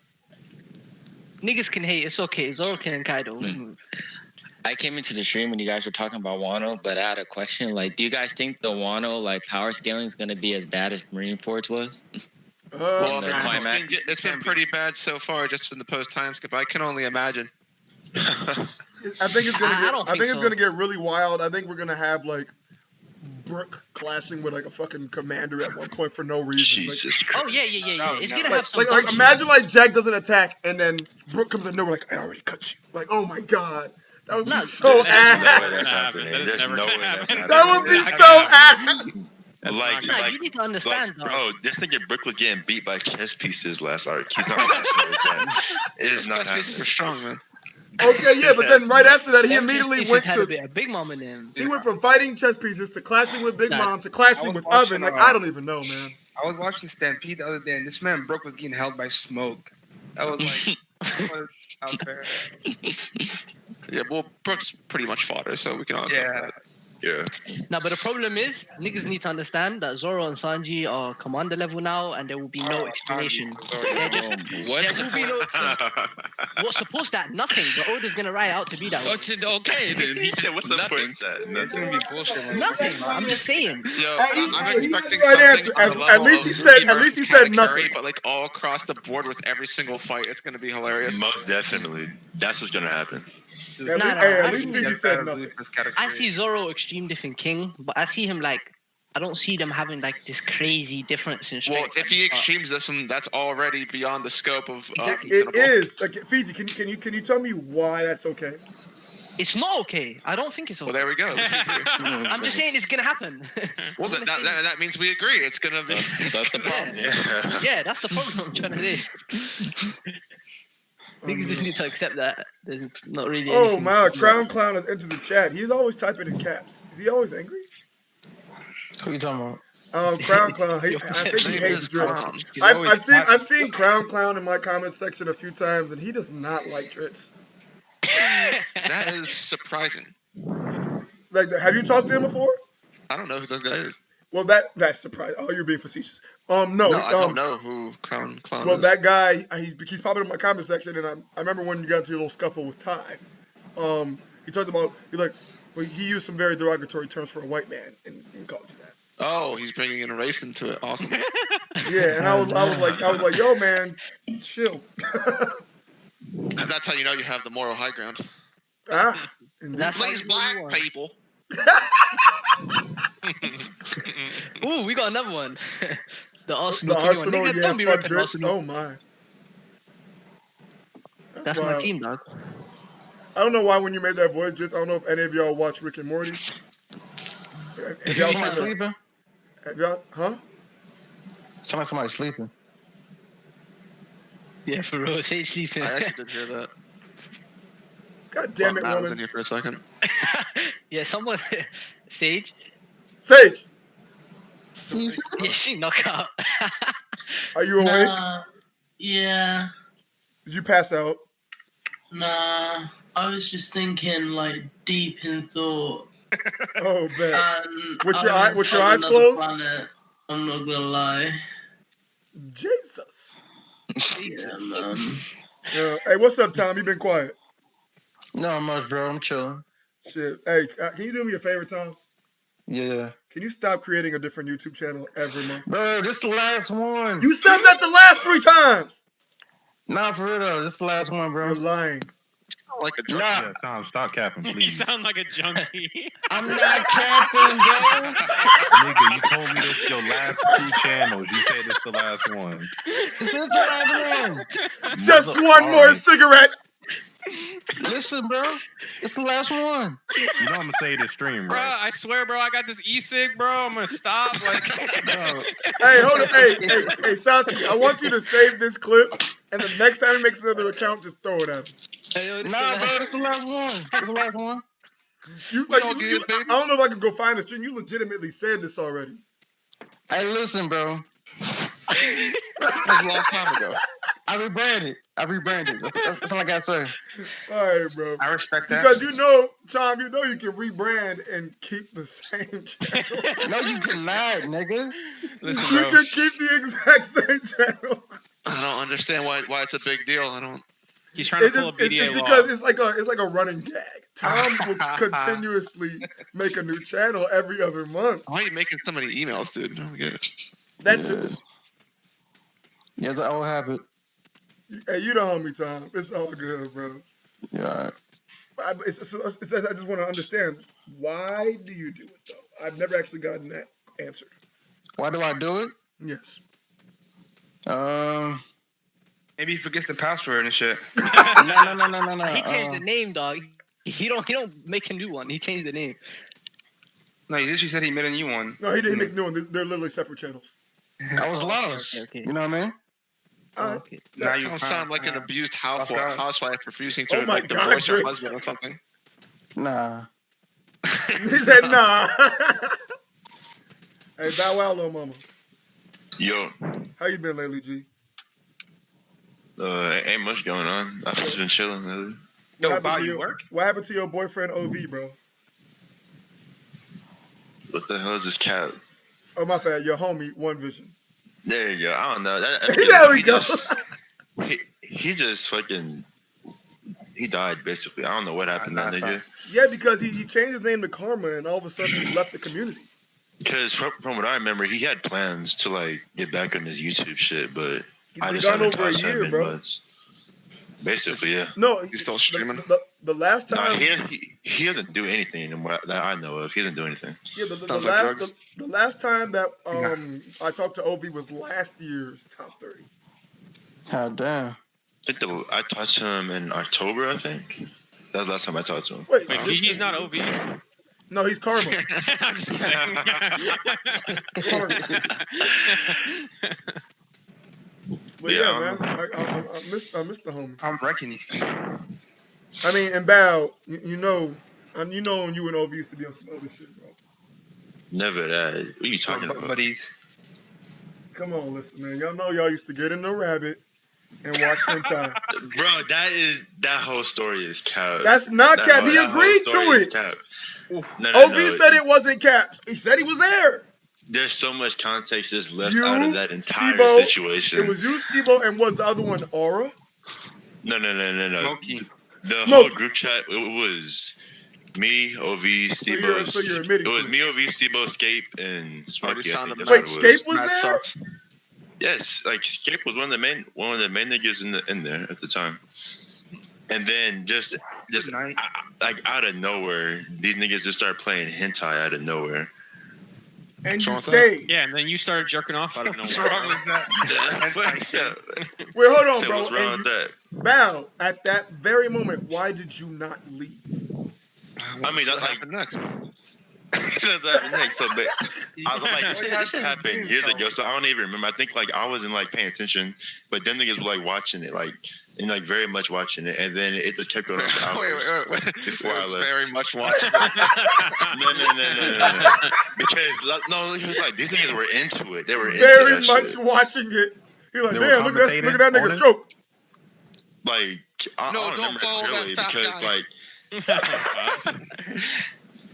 Niggas can hate. It's okay. Zoro and Kaido. I came into the stream when you guys were talking about Wano, but I had a question. Like, do you guys think the Wano power scaling is gonna be as bad as Marineford's was? Well, the climax. it's been pretty bad so far, just in the post time skip. I can only imagine. I think it's gonna I get. don't I think think it's so. gonna get really wild. I think we're gonna have like Brook clashing with like a fucking commander at one point for no reason. Jesus Christ. Oh yeah. It's gonna Like, have some. like, dumb like shit. imagine like Jack doesn't attack and then Brook comes in there like I already cut you. Like oh my god, that would be No, so There's no way ass. that's happening. That is There's never no way gonna that's happen. happening. That would be That's so not ass. Like, Nah, you need to understand, though. bro, this nigga Brick was getting beat by chess pieces last arc. He's not catching with that. It is not Chess pieces happening. are strong, man. Okay, yeah, but then right after that he Them immediately chess pieces went had a to. bit of Big Mom in them. He went from fighting chess pieces to clashing with Big Nah. Mom to I clashing was with watching, Oven. Like I don't even know, man. I was watching Stampede the other day, and this man Brooke was getting held by smoke. That was like that was out there. Yeah, well, Brooks pretty much fought her, so we can all accept Yeah. that. Yeah. Now, but the problem is, niggas need to understand that Zoro and Sanji are commander level now, and there will be no explanation. They're just What's there will be no. What's supposed that? Nothing. The Oda's gonna write out to be that way. okay, then He said, "What's the nothing. point that?" It's gonna be bullshit. man. Nothing. I'm just saying. Yo, He I'm had expecting the right something answer. on the At level least of he said- Luffy at least he versus said Katakuri, nothing. but like all across the board with every single fight. It's gonna be hilarious. Most definitely. That's what's gonna happen. At Nah, least, nah, hey, I at least see- Fiji said nothing. I see Zoro extreme different king, but I see him like I don't see them having like this crazy difference in Well, strength. if at he the start. extremes this one, that's already beyond the scope of Exactly. It reasonable. is. Like, Fiji, can you tell me why that's okay? It's not okay. I don't think it's okay. Well, there we go. Let's agree. I'm just saying it's gonna happen. Well, I'm that, gonna say- that means we agree. It's gonna be. That's the problem. Yeah. yeah, that's the problem I'm trying to say. Niggas just need to accept that. There's not really Oh anything. my, Crown Clown has entered the chat. He's always typing in caps. Is he always angry? Who you talking about? Crown Clown. I Yo, think he Name hates is Dritz. Clown. He's always I've seen Crown Clown in my comment section a few times, and he does not like Dritz. That is surprising. Like, have you talked to him before? I don't know who this guy is. Well, that's surprising. Oh, you're being facetious. No, No, I don't know who Crown Clown Well, is. that guy, he's popping in my comment section, and I remember when you got into your little scuffle with Ty. He talked about he used some very derogatory terms for a white man, and he called you that. Oh, he's bringing in a race into it. Awesome. Yeah, and I was like, yo, man, chill. That's how you know you have the moral high ground. That's Please, how black you are. people. Ooh, we got another one. The The Arsenal 21. Arsenal, Nigga, yeah, don't be fuck ripping Drake. Arsenal. Oh my. That's my wild. team, dog. I don't know why when you made that voice, just I don't know if any of y'all watch Rick and Morty. If y'all Somebody sleeping? Have y'all, huh? Sound like somebody sleeping. Yeah, for real. Say sleeping. I actually did hear that. God damn it, Matt was in woman. here for a second. Yeah, someone. Sage. Sage, Yeah, she knocked out. are you awake? Nah, yeah, Did you pass out? nah. I was just thinking, like, deep in thought. Oh, bet. And With I your eye- was with your on eyes another closed? Planet. I'm not gonna lie. Jesus. Yeah, man. Hey, what's up, Tom? You been quiet. Not much, bro. I'm chilling. Shit. Hey, can you do me a favor, Tom? Yeah. Can you stop creating a different YouTube channel every month? Bro, this the last one. You said that the last 3 times. Nah, for real though. This the last one, bro. You're lying. Like a Nah, Yeah, Tom, stop capping, You please. sound like a junkie. I'm not capping, bro. Nigga, you told me this your last 2 channels. You said this the last one. This is the last one. Just Mother- one all more right. cigarette. Listen, bro. It's the last one. You know I'm gonna say this stream, Bro, right? I swear, bro, I got this e-cig, bro. I'm gonna stop. Like, Bro, Hey, hold on. Hey, Sasuke, I want you to save this clip, and the next time he makes another account, just throw it at him. Hey, yo, this nah, the bro. last- This is the last one. This is the last one. I don't know if I can go find the stream. You legitimately said this already. Hey, listen, bro. That was a long time ago. I rebranded. That's all I gotta say. All right, bro. I respect that. Because you know, Tom, you know you can rebrand and keep the same channel. No, you cannot, nigga. listen, You bro. can keep the exact same channel. I don't understand why it's a big deal. I don't. He's trying to It's, pull a just, it's, BDA it's law. because it's like a running gag. Tom will continuously make a new channel every other month. Why are you making so many emails, dude? I don't get it. That's Yeah. it. Yeah, it's an old habit. Hey, you the homie, Tom. It's all good, bro. Yeah. I just want to understand, why do you do it, though? I've never actually gotten that answered. Why do I do it? Yes. Maybe he forgets the password and shit. No. He changed the name, dog. He don't make a new one. He changed the name. No, he literally said he made a new one. No, he didn't make new one. They're literally separate channels. I was lost. Okay. You know what I mean? Okay. Now You you don't sound like an abused housewife refusing to Oh my like God, divorce her Drake. husband or something. Nah. He said, nah. Hey, bow wow, little mama. Yo, How you been lately, G? ain't much going on. I've just been chilling lately. Yo, happened Bow, to you your- work? What happened to your boyfriend, OV, bro? What the hell is this cat? Oh, my bad. Your homie, One Vision. There you go. I don't know. There we go. He just fucking. He died basically. I don't know what happened to that nigga. Yeah, because he changed his name to Karma, and all of a sudden he left the community. Because from what I remember, he had plans to like get back on his YouTube shit, but He's I been just gone haven't over a talked to him year, in bro. months. Basically, yeah. No, He's still streaming? The last Nah, time. he doesn't do anything that I know of. He doesn't do anything. Yeah, the Sounds like drugs. last time that I talked to OV was last year's top 30. God damn. I think I talked to him in October. I think that was the last time I talked to him. Wait, Wait, Gigi's not OV. No, he's Karma. I'm just kidding. But Yeah, yeah, I man, don't I missed the homie. I'm wrecking these people. I mean, and Bow, you know when you and OV used to be on some other shit, bro. Never that. What are you talking about? Buddies. Come on, listen, man. Y'all know y'all used to get in the rabbit and watch hentai. Bro, that whole story is cap. That's not That cap. whole- He that whole agreed story to is it. cap. Oof. No, OV said it wasn't cap. He said he was there. There's so much context just left You, out of that entire Steve-O, situation. It was you, Steve-O, and was the other one Aura? No. Smokey. The Smokey. whole group chat, it was Me, OV, Sibo. So you're admitting It was to me, OV, Sibo, Scape, and Smokey. I think that's Wait, what it was. Scape was there? Sucks. Yes, like Scape was one of the main niggas in there at the time. And then just like out of nowhere, these niggas just start playing hentai out of nowhere. And you stayed. Yeah, and then you started jerking off out of nowhere. What's wrong with that? Wait, hold on, So bro. what's wrong with that? Val, at that very moment, why did you not leave? I mean, that's like next. That's happened next. So, but I was like, this shit happened years ago, so I don't even remember. I think like I wasn't like paying attention, but them niggas were like watching it, like and like very much watching it, and then it just kept going on for hours before I left. Very much watching it. No. Because no, he was like these niggas were into it. They were into very that much shit. watching it. He like, They damn, were look at that nigga stroke. Like I don't remember really because like.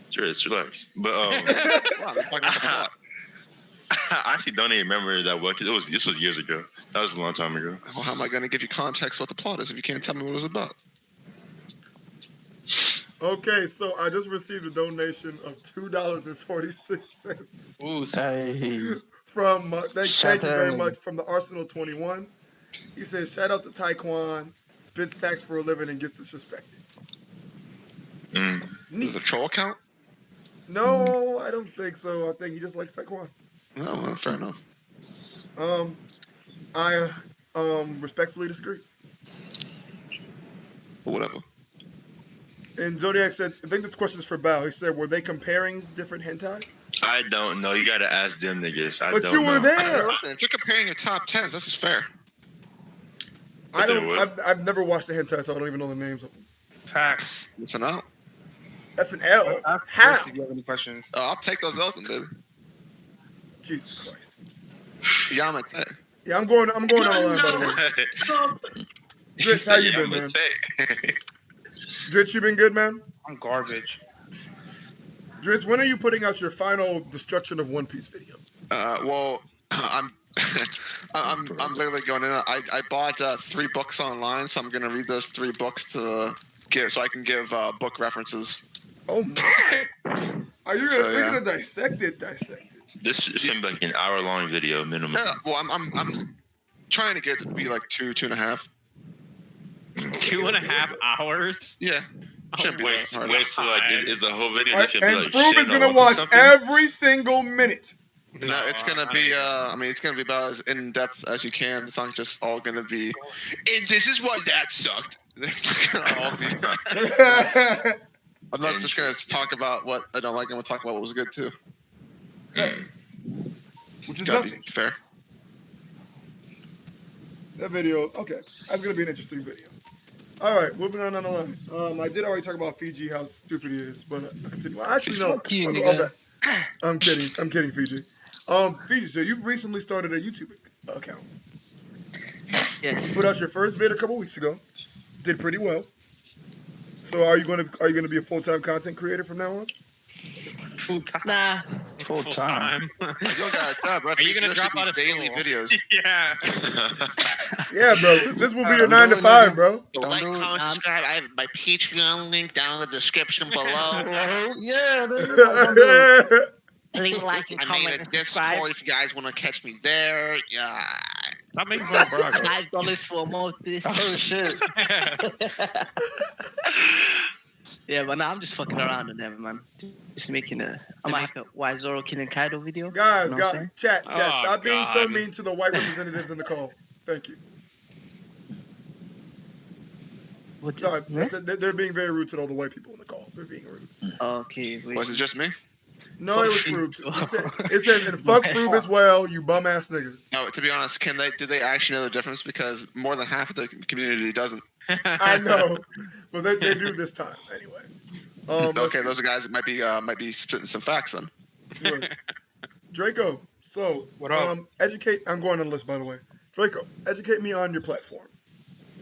Just relax. But I actually don't even remember that well because this was years ago. That was a long time ago. Well, how am I going to give you context what the plot is if you can't tell me what it was about? Okay, so I just received a donation of $2.46. Ooh, From thank you very much from the Arsenal 21. He says, shout out to Taekwon, spits facts for a living and gets disrespected. Is it a troll account? No, I don't think so. I think he just likes Taekwon. No, well, fair enough. I respectfully disagree. But whatever. And Zodiac said, I think this question is for Bao. He said, were they comparing different hentai? I don't know. You gotta ask them niggas. But you were there. If you're comparing your top 10s, this is fair. I've never watched the hentai, so I don't even know the names of them. Facts. It's an L. That's an L. How? How? If you have any questions? I'll take those L's then, baby. Jesus Christ. Yamate. Yeah, I'm going on the line, by the way. Dritch, how you been, man? Dritch, you been good, man? I'm garbage. Dritch, when are you putting out your final Destruction of One Piece video? Well, I'm literally going in. I bought 3 books online, so I'm gonna read those 3 books so I can give book references. Oh my! Are you gonna dissect it? This should be like an hour-long video minimum. Yeah, well, I'm trying to get it to be like 2.5. 2.5 hours? Yeah. Wait, so like, is the whole video just gonna be like Froob is gonna watch every single minute. No, it's gonna be. It's gonna be about as in depth as you can. It's not just all gonna be. And this is why that sucked. It's not gonna all be. I'm not just gonna talk about what I don't like. I'm gonna talk about what was good too. Which is gotta nothing. be fair. That video, okay, that's gonna be an interesting video. All right, moving on the line. I did already talk about Fiji, how stupid he is, but actually no. Okay. I'm kidding, Fiji. Fiji, so you've recently started a YouTube account. Yes. You put out your first vid a couple weeks ago. Did pretty well. So are you gonna be a full-time content creator from now on? Nah. Full time. You don't got a job, bro. Are you gonna drop out of daily school? videos? Yeah. Yeah, bro. This will be your 9 to 5, bro. Like, comment, subscribe. I have my Patreon link down in the description below. Yeah. There you Leave a like and I made comment a and subscribe. Discord if you guys want to catch me there. Yeah. Stop making fun of Brock. $5 for a month. Oh shit. Yeah, but nah, I'm just fucking around with them, man. Just making a. I might have to why Zoro killing Kaido video. Guys, You know what I'm saying? chat. Oh, Stop being so God. mean to the white representatives in the call. Thank you. What, Sorry, yeah? they're being very rude to all the white people in the call. They're being rude. Okay. Wait. Was it just me? No, it was Fuck Froob. It said, and fuck Froob as well, you bum ass niggas. No, to be honest, do they actually know the difference? Because more than half of the community doesn't. I know, but they do this time anyway. Okay, those are guys that might be spitting some facts then. Sure. Draco, so What up? educate. I'm going on the list, by the way. Draco, educate me on your platform.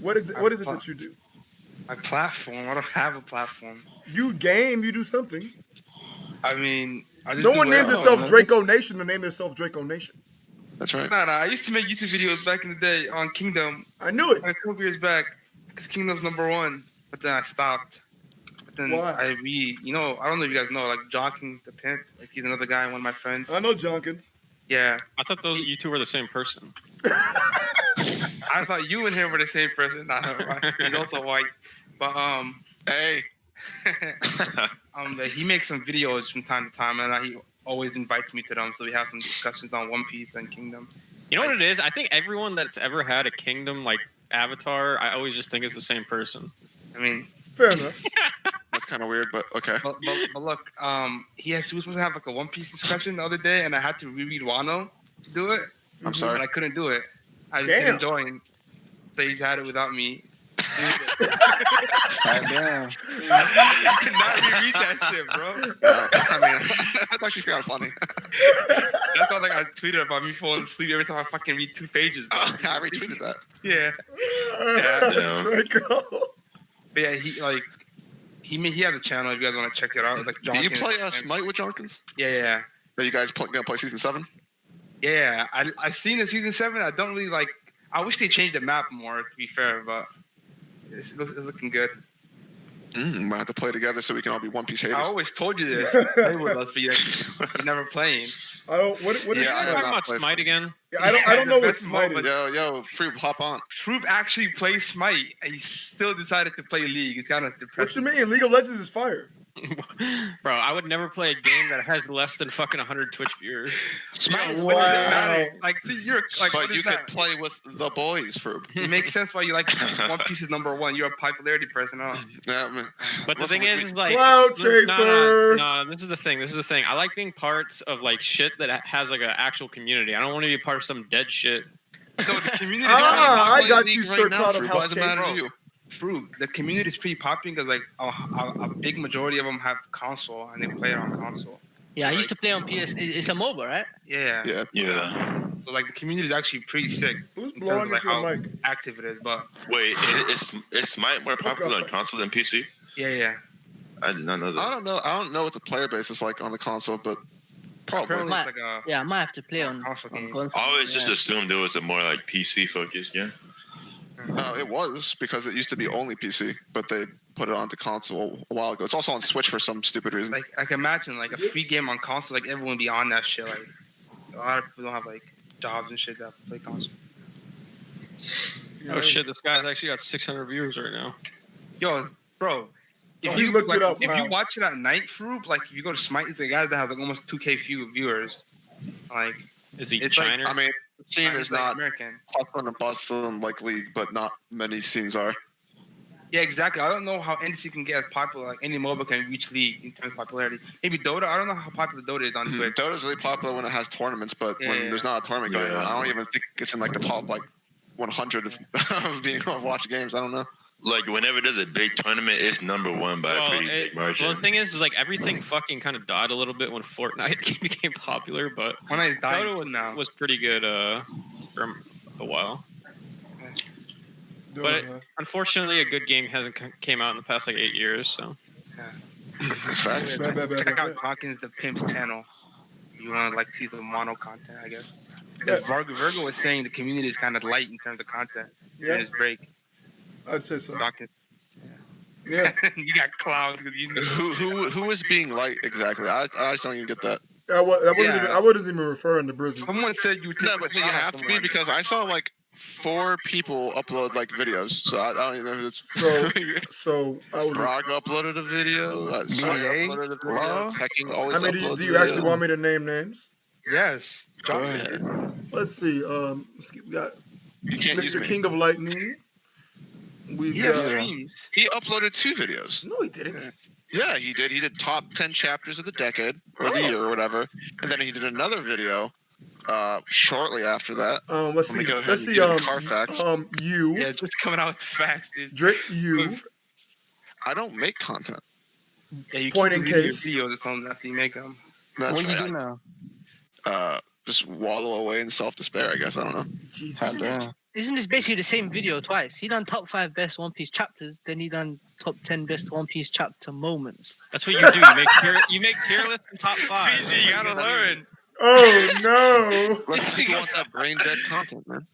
What is it that you do? My platform? I don't have a platform. You game, you do something. I mean, I just No do one names whatever. themselves Draco Nation to name themselves Draco Nation. That's right. Nah, I used to make YouTube videos back in the day on Kingdom. I knew it. Like a couple years back, because Kingdom's #1, but then I stopped. Then Why? I read, I don't know if you guys know, like Jonkins the Pimp. Like he's another guy, one of my friends. I know Junkins. Yeah. I thought you two were the same person. I thought you and him were the same person. Nah, he's also white. But Hey. He makes some videos from time to time, and he always invites me to them. So we have some discussions on One Piece and Kingdom. You know what it is? I think everyone that's ever had a Kingdom like avatar, I always just think it's the same person. I mean, fair enough. That's kind of weird, but okay. But look, he was supposed to have like a One Piece discussion the other day, and I had to reread Wano to do it. I'm sorry. But I couldn't do it. I just Damn. didn't join. So he just had it without me. Damn. You cannot reread that shit, bro. I mean, that's actually kind of funny. That's why I tweeted about me falling asleep every time I fucking read 2 pages, bro. I retweeted that. Yeah. But yeah, he had a channel if you guys want to check it out. Like, Do you play Smite with Jonkins? Yeah. Are you guys gonna play season 7? Yeah, I've seen the season 7. I don't really like. I wish they changed the map more, to be fair, but it's looking good. We'll have to play together so we can all be One Piece haters. I always told you this. Play with us, but you're never playing. I don't. What is you talking about Smite again? Yeah, I don't know what Smite is. Yo, Fruit, hop on. Fruit actually plays Smite, and he still decided to play League. It's kind of depressing. What you mean? League of Legends is fire. Bro, I would never play a game that has less than fucking 100 Twitch viewers. Smite, wow. what does it matter? Like, see, you're like, but you could play with the boys, Fruit. It makes sense why you like One Piece is number 1. You're a popularity person, huh? Yeah, man. But the thing is like, Cloud Chaser. No, this is the thing. I like being parts of like shit that has like an actual community. I don't want to be a part of some dead shit. No, the community. I got you, right Sir now, Cloud of Fruit. Why does it matter to Hell's you? Fruit, the community is pretty popular because like a big majority of them have console and they play it on console. Yeah, I used to play on PS. It's a MOBA, right? Yeah. So like the community is actually pretty sick. Who's in terms blowing of, like, into your how mic? active it is, but Wait, is Smite more popular on console than PC? yeah. I did not know that. I don't know what the player base is like on the console, but probably. Apparently Might- it's like a Yeah, I might have to play on console game. console. I always just Yeah. assumed it was a more like PC focused game. It was because it used to be only PC, but they put it onto console a while ago. It's also on Switch for some stupid reason. Like I can imagine like a free game on console, like everyone would be on that shit. Like a lot of people don't have like jobs and shit that play console. Oh shit, this guy's actually got 600 viewers right now. Yo, bro. If Oh, you he looked like, it up, if wow. you watch it at night, Fruit, like if you go to Smite, it's the guys that have like almost 2K viewers. Like Is he It's like- China? I mean, the scene it's is like not American. hustling and bustling like League, but not many scenes are. Yeah, exactly. I don't know how NC can get as popular. Like any MOBA can reach League in terms of popularity. Maybe Dota. I don't know how popular Dota is on Twitch. Dota's really popular when it has tournaments, but when Yeah. there's not a tournament going Yeah. on, I don't even think it's in like the top like 100 of being able to watch games. I don't know. Like whenever there's a big tournament, it's #1 by a pretty big margin. Well, the thing is like everything fucking kind of died a little bit when Fortnite became popular, but One is dying Dota now. was pretty good for a while. But unfortunately, a good game hasn't came out in the past like 8 years. So Facts. Check out Hawkins the Pimp's channel. You want to like see some mono content, I guess. Because Vergo was saying the community is kind of light in terms of content during his break. I'd say so. Hawkins. Yeah. You got clowns because you knew. Who is being light exactly? I just don't even get that. I wasn't even referring to Brisbane. Someone said you. No, but you have to be because I saw like 4 people upload like videos, so I don't even know who it's. So I would. Frog uploaded a video. Swag uploaded a video. Hacking always I mean, uploads. do you actually want me to name names? Yes. Go ahead. Let's see. We got You can't use Mr. me. King of Lightning. We've He got. has streams. He uploaded 2 videos. No, he didn't. Yeah, he did. He did top 10 chapters of the decade or the year or whatever, and then he did another video shortly after that. Let's Let me see. go ahead Let's and see. give it Carfax. You. Yeah, just coming out with the facts. Drake. You. I don't make content. Yeah, you Point keep in deleting case. your videos or something after you make them. That's What right. you do now? Just wallow away in self-despair, I guess. I don't know. God damn. Isn't this basically the same video twice? He done top 5 best One Piece chapters, then he done top 10 best One Piece chapter moments. that's what you do. You make tier lists in top 5. Fiji, you gotta learn. Oh no! Let's people want that brain dead content, man.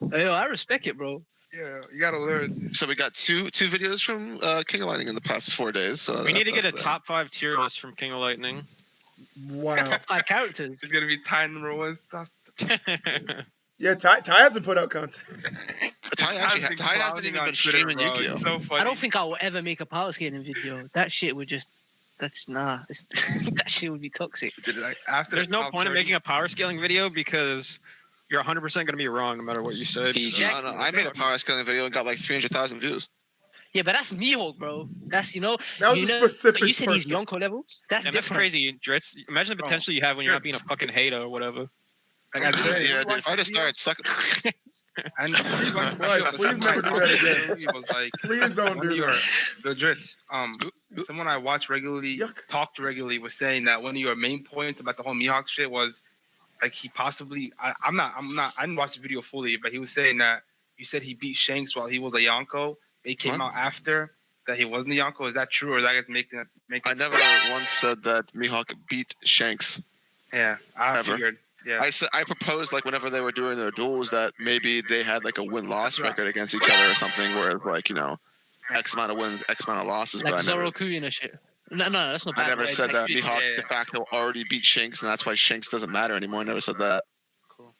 Yo, I respect it, bro. Yeah, you gotta learn. So we got two videos from King of Lightning in the past 4 days. So We need to get a top 5 tier list from King of Lightning. Wow. Top 5 characters. It's gonna be Ty number 1 stuff. Yeah, Ty hasn't put out content. Ty hasn't even been streaming Yu-Gi-Oh. So funny. I don't think I will ever make a power scaling video. That shit would just. That shit would be toxic. There's no point in making a power scaling video because you're 100% going to be wrong no matter what you said. Exactly. No, I made a power scaling video and got like 300,000 views. Yeah, but that's Mihawk, bro. That's That was a specific You said he's person. Yonko level. That's And different. that's crazy, Dritz. Imagine the potential you have when you're not being a fucking hater or whatever. Like I said, Yeah, dude, if I just started sucking. And Please never do that again. was like, Please don't do that. The Dritz, someone I watch regularly, talked regularly, was saying that one of your main points about the whole Mihawk shit was like he possibly. I didn't watch the video fully, but he was saying that you said he beat Shanks while he was a Yonko. It came out after that he wasn't a Yonko. Is that true, or is that just making? I never once said that Mihawk beat Shanks. Yeah, I Ever. figured. Yeah. I proposed like whenever they were doing their duels that maybe they had like a win-loss record against each other or something, where like X amount of wins, X amount of losses. Like but Zoro Kuya and shit. No, that's not bad. I never said that Mihawk yeah. de facto already beat Shanks, and that's why Shanks doesn't matter anymore. I never said that. Cool.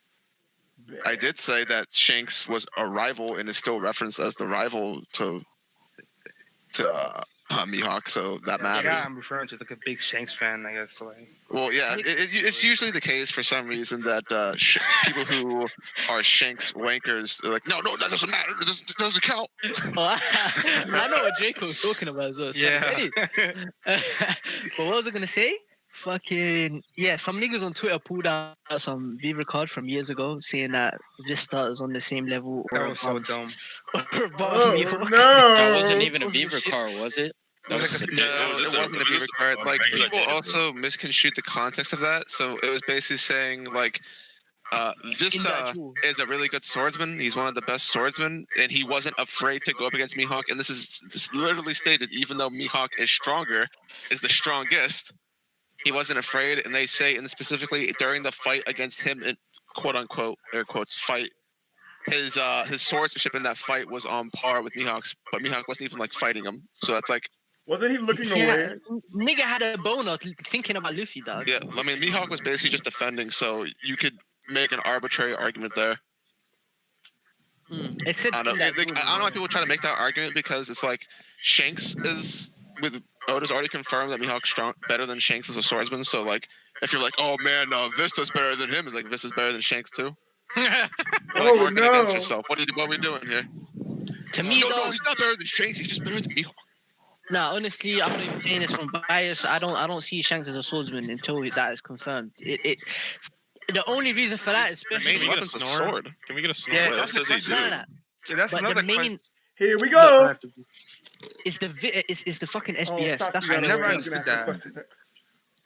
I did say that Shanks was a rival and is still referenced as the rival to Mihawk, so that matters. Yeah, I'm referring to like a big Shanks fan, I guess. So like, Well, yeah, it's usually the case for some reason that people who are Shanks wankers are like, no, that doesn't matter. It doesn't count. Oh, I know what Draco's talking about as well. yeah. But what was I gonna say? Fucking yeah, some niggas on Twitter pulled out some Viva card from years ago saying that Vista is on the same level. That was so dumb. No. That wasn't even a beaver car, was it? That was No, it wasn't a beaver card. Like people also misconstrued the context of that. So it was basically saying like Vista is a really good swordsman. He's one of the best swordsmen, and he wasn't afraid to go up against Mihawk. And this is literally stated, even though Mihawk is stronger, is the strongest. He wasn't afraid, and they say, and specifically during the fight against him, in quote unquote air quotes fight, his swordsmanship in that fight was on par with Mihawk's, but Mihawk wasn't even like fighting him. So that's like, Wasn't he looking Yeah, away? nigga had a boner thinking about Luffy, dog. yeah. I mean, Mihawk was basically just defending, so you could make an arbitrary argument there. It said I don't know. in that I rule, don't know why people try to make that argument because it's like Shanks is with Oda's already confirmed that Mihawk's better than Shanks as a swordsman. So like, if you're like, oh man, Vista's better than him, it's like Vista's better than Shanks too. Like, working against yourself. What are we doing here? To me, No, though, he's not better than Shanks. He's just better than Mihawk. nah, honestly, I'm not even saying this from bias. I don't see Shanks as a swordsman until that is confirmed. The only reason for that is especially Can we get a sword? Can we get a sword? Yeah, What else does he do? no. Yeah, that's But another the main question. Here we go. is the fucking SBS. Stop, That's you what gotta I never wait. understood You can ask that. the question next.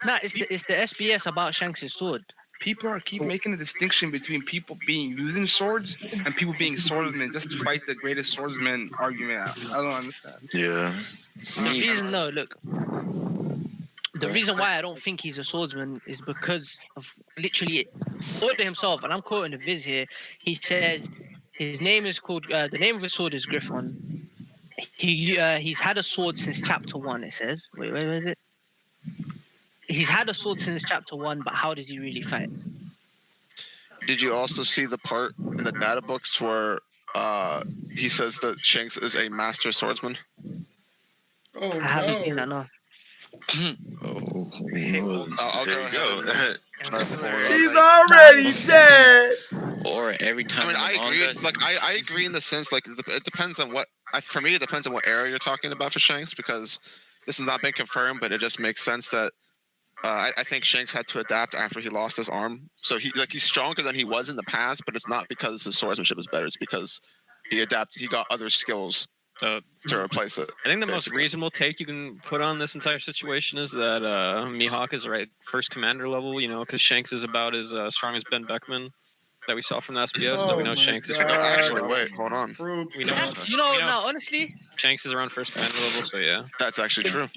Nah, it's the SBS about Shanks' sword. People keep making a distinction between people using swords and people being swordsmen just to fight the greatest swordsman argument out. I don't understand. Yeah. The reason, no, look. The reason why I don't think he's a swordsman is because of literally Oda himself, and I'm quoting the Viz here. He says his name is called the name of his sword is Griffon. He's had a sword since chapter 1. It says, wait, where is it? He's had a sword since chapter 1, but how does he really fight? Did you also see the part in the data books where he says that Shanks is a master swordsman? Oh, I haven't seen that, no. I'll There go you ahead. go. He's already dead. Or every I time. mean, in the I agree. manga- Like, I agree in the sense, like, it depends on what. For me, it depends on what era you're talking about for Shanks, because this has not been confirmed, but it just makes sense that I think Shanks had to adapt after he lost his arm. So he's stronger than he was in the past, but it's not because his swordsmanship is better. It's because he adapted. He got other skills to replace it. I think the most basically. reasonable take you can put on this entire situation is that Mihawk is right first commander level, because Shanks is about as strong as Ben Beckman. that we saw from the SBS that we know Shanks is. Actually, wait, hold on. We know. Now honestly, Shanks is around first commander level, so yeah. That's actually true.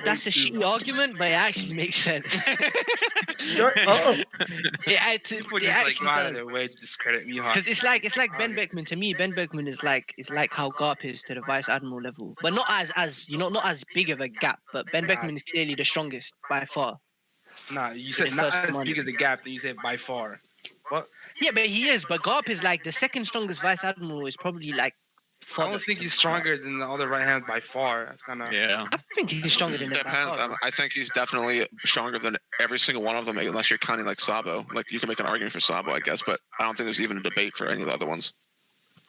That's a shitty argument, but it actually makes sense. Shut up. People just like go out of their way to discredit Mihawk. Because it's like Ben Beckman to me. Ben Beckman is like how Garp is to the vice admiral level, but not as not as big of a gap. But Ben Beckman is clearly the strongest by far. Nah, you said not as big as the gap, then you said by far. What? Yeah, but he is. But Garp is like the second strongest vice admiral. Is probably like. I don't think he's stronger than the other right hand by far. That's kind of. Yeah. I think he's stronger than that. Depends. I think he's definitely stronger than every single one of them, unless you're counting like Sabo. Like you can make an argument for Sabo, I guess, but I don't think there's even a debate for any of the other ones.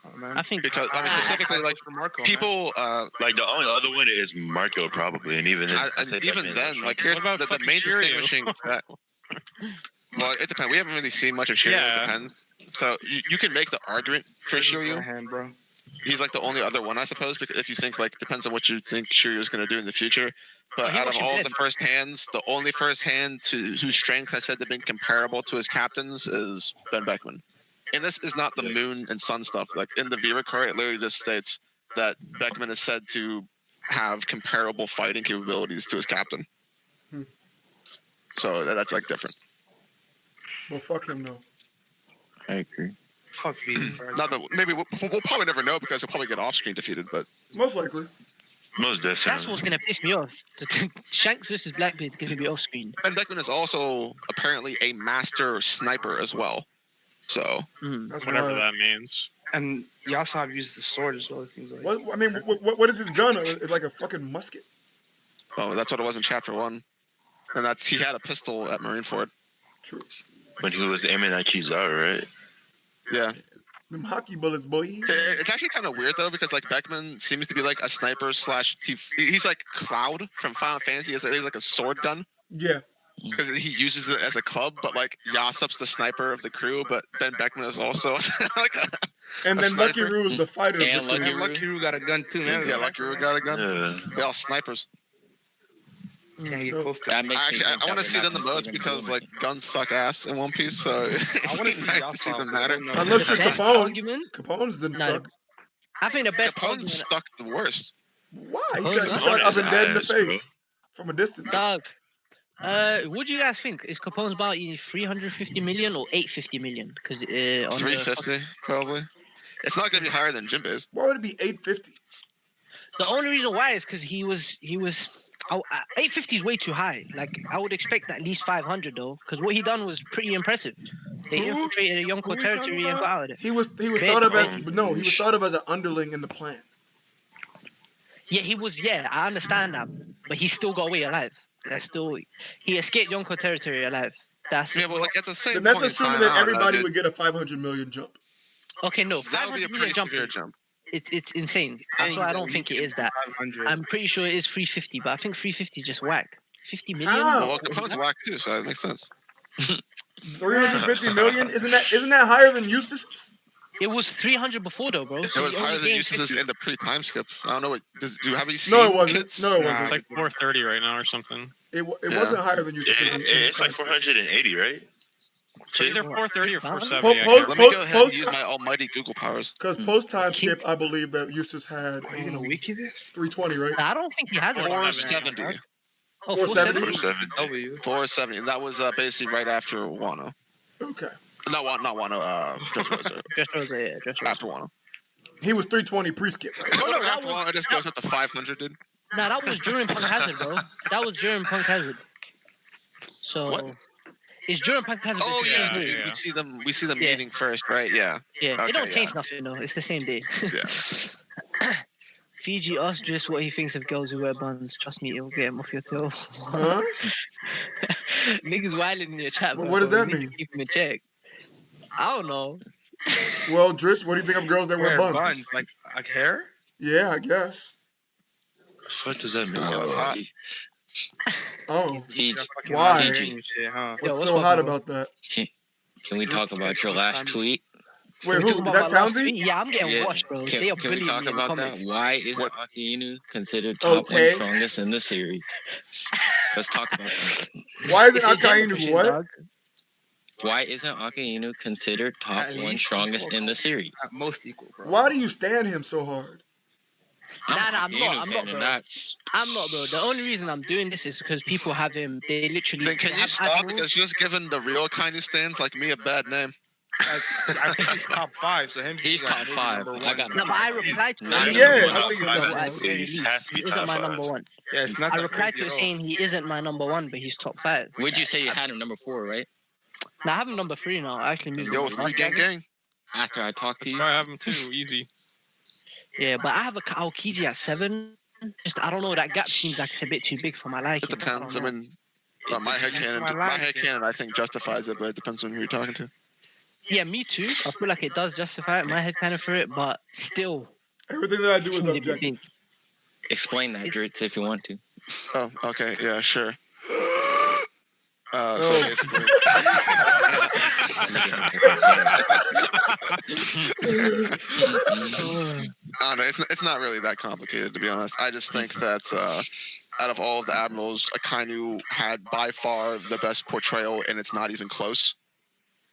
Oh, man. I think because specifically like Marco, people like the only other one is Marco probably, and even then like here's the main distinguishing. Well, it depends. We haven't really seen much of Shiryu. Yeah. It depends. So you can make the argument for Shiryu. Bro. He's like the only other one, I suppose, because if you think like depends on what you think Shiryu is going to do in the future. But out of all of the first hands, the only first hand whose strength I said to been comparable to his captains is Ben Beckman. And this is not the moon and sun stuff. Like in the Vera card, it literally just states that Beckman is said to have comparable fighting capabilities to his captain. So that's like different. Well, fuck him though. I agree. Fuck me. Not that maybe we'll probably never know because he'll probably get off screen defeated, but most likely. Most definitely. That's what's gonna piss me off. Shanks versus Blackbeard's gonna be off screen. Ben Beckman is also apparently a master sniper as well. So whatever that means. And Yasab uses the sword as well. It seems like. What, I mean, what is his gun? It's like a fucking musket. Oh, that's what it was in Chapter 1. And he had a pistol at Marineford. True. When he was aiming at Kizaru, right? Yeah. Them hockey bullets, boy. It's actually kind of weird though, because like Beckman seems to be like a sniper / he's like Cloud from Final Fantasy. He's like a sword gun. Yeah. Because he uses it as a club, but like Yasop's the sniper of the crew, but Ben Beckman is also like and then Lucky Roo is the fighter. And Lucky Roo got a gun too, man. Yeah, Lucky Roo got a gun. Yeah. They're all snipers. Can't get close to That makes me Actually, think I want to that see we're them the not gonna most see them because doing like guns suck ass in One Piece, so I want to it's see nice to see them matter. Unless you're Best Capone. argument. Capone's didn't No, suck. I think the best Capone argument. stuck the worst. Why? He Capone got gun? shot up and dead in the Ass, bro. face from a distance. Dog. What do you guys think? Is Capone's bounty 350 million or 850 million? Because 350 probably. It's not gonna be higher than Jinbei's. Why would it be 850? The only reason why is because he was 850 is way too high. Like I would expect at least 500 though, because what he done was pretty impressive. They infiltrated a Yonko territory and got out of it. He was Ben- thought of as he was thought of as an underling in the plan. Yeah, he was. Yeah, I understand that, but he still got away alive. He escaped Yonko territory alive. That's Yeah, but like at the same Then that's point in assuming time, that I don't know, everybody dude. would get a 500 million jump. okay. No, That would be a 500 million pretty jump. severe jump. It's insane. That's why I don't think it is that. 500. I'm pretty sure it is 350, but I think 350 is just whack. 50 million. How? Well, Capone's whack too, so it makes sense. 350 million? Isn't that higher than Eustace's? It was 300 before though, bro. It So was he only higher than gained Eustace's 50. in the pre-time skip. I don't know what. Have you seen? No, it wasn't. Kids? No, it Nah. wasn't. It's like 430 right now or something. It Yeah. wasn't higher than Eustace's. It's like 480, right? It's either 430 or 470. Post- I can't Let me go ahead and Post- use my almighty Google powers. Because post-time skip, I believe that Eustace had Are you gonna wiki this? 320, right? I don't think he has it. 470. Oh, 470? 470. 470. W. 470. And that was basically right after Wano. Okay. Not Wano. Dressrosa. Dressrosa, yeah, Dressrosa. After Wano. He was 320 pre-skip, right? Oh, no, that After was- Wano, it just goes up to 500, dude. Nah, that was during Punk Hazard, bro. That was during Punk Hazard. So What? it's during Punk Hazard. Oh it's the yeah, same day. yeah. we see them Yeah. meeting first, right? Yeah. Yeah, Okay, it don't change yeah. nothing though. It's the same day. Yeah. Fiji asked just what he thinks of girls who wear buns. Trust me, it'll get him off your tail. Huh? Niggas wilding in your chat, Well, bro. what does You that need to mean? Keep him in check. I don't know. Well, Dritch, what do you think of girls that wear buns? Like hair? Yeah, I guess. What does that mean? Oh, that's hot. Oh, Fiji. Why? Fiji. Shit, huh? Yo, what's what's so poppin', hot bro? about that? Can we talk about your last tweet? Wait, We who? talking Is about that my last Townsy? tweet? Yeah, I'm getting Yeah. washed, bro. Can, They are can we bullying talk me in the about that? comments. Why isn't Akainu considered top Okay. one strongest in the series? Let's talk about that. Why isn't It's a gender Akainu question, what? dog. Why isn't Akainu considered top At one least strongest equal, in the series? At most equal, bro. Why do you stand him so hard? I'm not, fan, bro. and that's I'm not, bro. The only reason I'm doing this is because people have him. They literally. Then can they you have stop? admirals. Because you're just giving the real Akainu stands like me a bad name. Like, I think he's top 5, so him. He's like, top maybe 5. number I 1. got No, but I replied to Not it. Yeah, number I one. think it's Well, top at five. very He least, has to be he isn't top my 5. number one. Yeah, it's not I that replied crazy to it at all. saying he isn't my number one, but he's top 5. Would you say you had him number 4, right? Now I have him number 3 now. I actually moved Yo, him. 3 gang. After I talked to That's you, why I have him too. Easy. Yeah, but I have a Aokiji at 7. Just I don't know. That gap seems like it's a bit too big for my liking. It depends. I mean, my headcanon, I think justifies it, but it depends on who you're talking to. Yeah, me too. I feel like it does justify it. My head kind of for it, but still, Everything that I it do is seemed a bit objective. big. explain that, Dritz, if you want to. Oh, okay, yeah, sure. Oh. So basically, I don't know, it's not really that complicated, to be honest. I just think that out of all of the admirals, Akainu had by far the best portrayal, and it's not even close.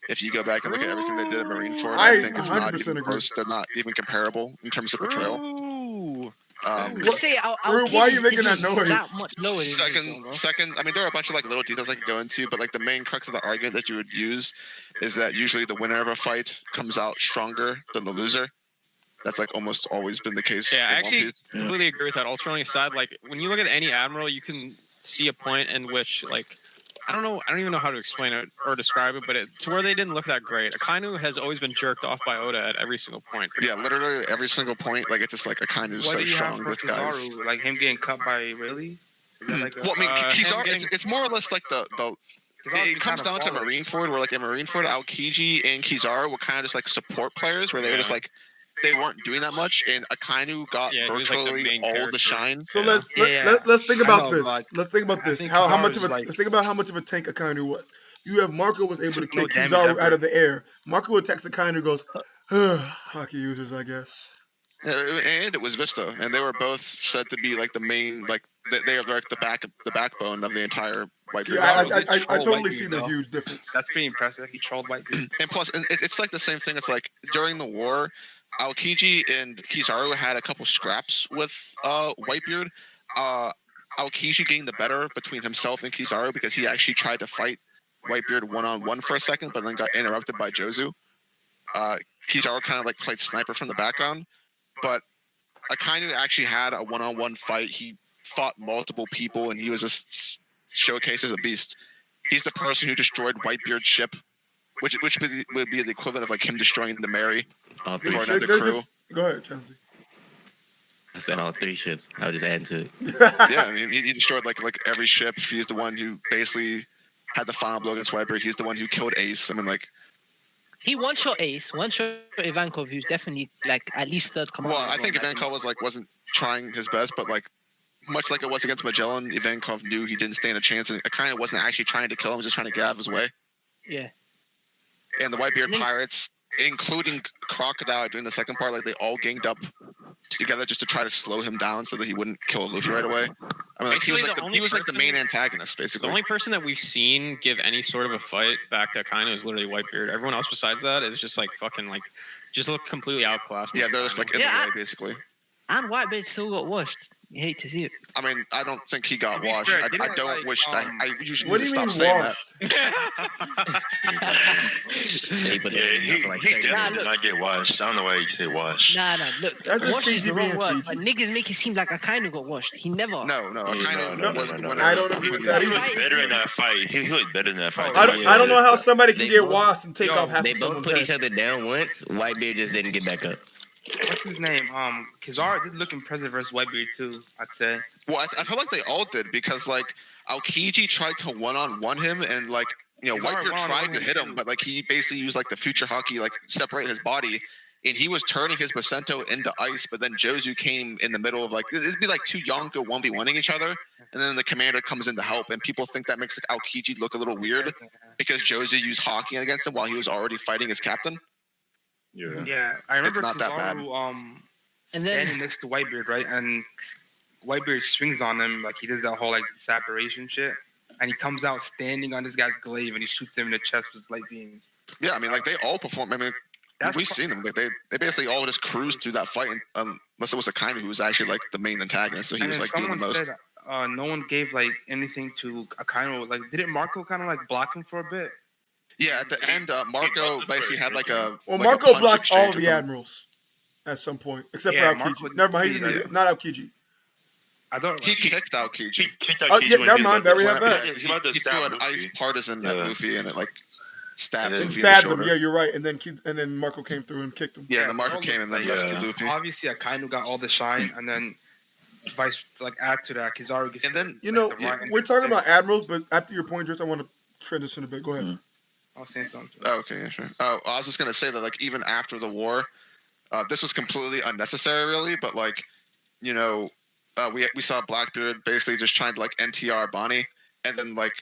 If you go back and look at everything they did at Marineford, I think it's not 100% even agree. close. They're not even comparable in terms of portrayal. Ooh. Let's say Drew, why are you making that noise? That much lower than this one, bro. Second, I mean, there are a bunch of like little details I could go into, but like the main crux of the argument that you would use is that usually the winner of a fight comes out stronger than the loser. That's like almost always been the case. Yeah, I in One actually Piece. completely agree with that. All trolling aside, like when you look at any admiral, you can see a point in which, like, I don't even know how to explain it or describe it, but to where they didn't look that great. Akainu has always been jerked off by Oda at every single point. Yeah, literally every single point, like it's just like Akainu's What so do you strong. have for This guy's. Kizaru? Like him getting cut by Rayleigh? Is that like a- Well, I mean, Kizaru, getting- it's more or less like the Kizaru's it comes kinda down to falling. Marineford, where like in Marineford, Aokiji and Kizaru were kind of just like support players, where they were just like they weren't doing that much, and Akainu got Yeah, he was, like, the virtually main all the character. shine. So Yeah. let's think I about know, this. but Let's think about I this. think How much of Kizaru's a like- let's think about how much of a tank Akainu was. You have Marco was able to No kick damage Kizaru ever. out of the air. Marco attacks Akainu, goes, hockey users, I guess. And it was Vista, and they were both said to be like the main, like they are like the backbone of the entire White Beard. Yeah, Kizaru did I troll totally White see Beard, the though. huge difference. That's pretty impressive. He trolled White Dude. And plus, it's like the same thing. It's like during the war, Aokiji and Kizaru had a couple scraps with Whitebeard. Aokiji gained the better between himself and Kizaru because he actually tried to fight Whitebeard one-on-one for a second, but then got interrupted by Jozu. Kizaru kind of like played sniper from the background, but Akainu actually had a one-on-one fight. He fought multiple people, and he was just showcased as a beast. He's the person who destroyed Whitebeard's ship, which would be the equivalent of like him destroying the Mary All three. before it They're has a crew. Go ahead, Chelsea. I said all 3 ships. I was just adding to it. Yeah, I mean, he destroyed like every ship. He's the one who basically had the final blow against Whitebeard. He's the one who killed Ace. I mean, like, He one-shot Ace, one-shot Ivankov, who's definitely like at least third commander. well, I think Ivankov wasn't trying his best, but like much like it was against Magellan, Ivankov knew he didn't stand a chance, and Akainu wasn't actually trying to kill him; just trying to get out of his way. Yeah. And the Whitebeard And then- pirates, including Crocodile during the second part, like they all ganged up together just to try to slow him down so that he wouldn't kill Luffy right away. I mean, like he was Basically, like the he only was like the main person- antagonist, The basically. only person that we've seen give any sort of a fight back to Akainu is literally Whitebeard. Everyone else besides that is just like fucking like just look completely outclassed. Yeah, they're just like in Yeah, the way, basically. And Whitebeard still got washed. You hate to see it. I mean, I don't think he got To be washed. fair, I didn't, don't like, wish. I usually What need do to you stop mean saying that. washed? They put Yeah, it he for like did 30 Nah, did look. not get washed. I don't know why he said washed. Nah, look. That's just Washed is the PG wrong being word, PG. but niggas make it seem like Akainu got washed. He never. No, Akainu no, was no, the no, winner. I don't agree with that He either. was better in that fight. He was better in that fight. I don't know how somebody can They get both- washed and take Yo, off half They of both someone's put head. each other down once. Whitebeard just didn't get back up. What's his name? Kizaru did look impressive versus Whitebeard too. I'd say. Well, I feel like they all did because like Aokiji tried to one-on-one him, and like Kizaru Whitebeard tried one-on-one to him hit him, too. but like he basically used like the future hockey, like separate his body, and he was turning his Basento into ice. But then Jozu came in the middle of like it'd be like two Yonko 1v1ing each other, and then the commander comes in to help, and people think that makes like Aokiji look a little weird because Jozu used hockey against him while he was already fighting his captain. Yeah. Yeah, I remember not that bad. Kizaru And then standing next to Whitebeard, right? And Whitebeard swings on him like he does that whole like separation shit. and he comes out standing on this guy's glaive and he shoots him in the chest with light beams. Yeah, I mean, like they all perform. I mean, we've seen them. Like they basically all just cruised through that fight, unless it was Akainu who was actually like the main antagonist. So he was like doing the most. Said, no one gave like anything to Akainu. Like, didn't Marco kind of like block him for a bit? Yeah, at the end, Marco basically had like a. Well, like Marco a blocked all the admirals at some point, except for Aokiji. Never mind, not Aokiji. I don't. He kicked Aokiji. He kicked Aokiji. Yeah, never mind. There we have that. He's about to He stab threw an Luffy. ice partisan at Luffy, and it like stabbed Luffy in the Stabbed shoulder. him. Yeah, you're right. And then Marco came through and kicked him. Yeah, and then Marco came and then rescued Luffy. Obviously, Akainu got all the shine, and then vice like add to that, Kizaru gets. And then we're talking about admirals, but after your point, just I want to transition a bit. Go ahead. I'll say something. Oh, okay, yeah, sure. I was just gonna say that like even after the war, this was completely unnecessary, really. But like, we saw Blackbeard basically just trying to like NTR Bonnie, and then like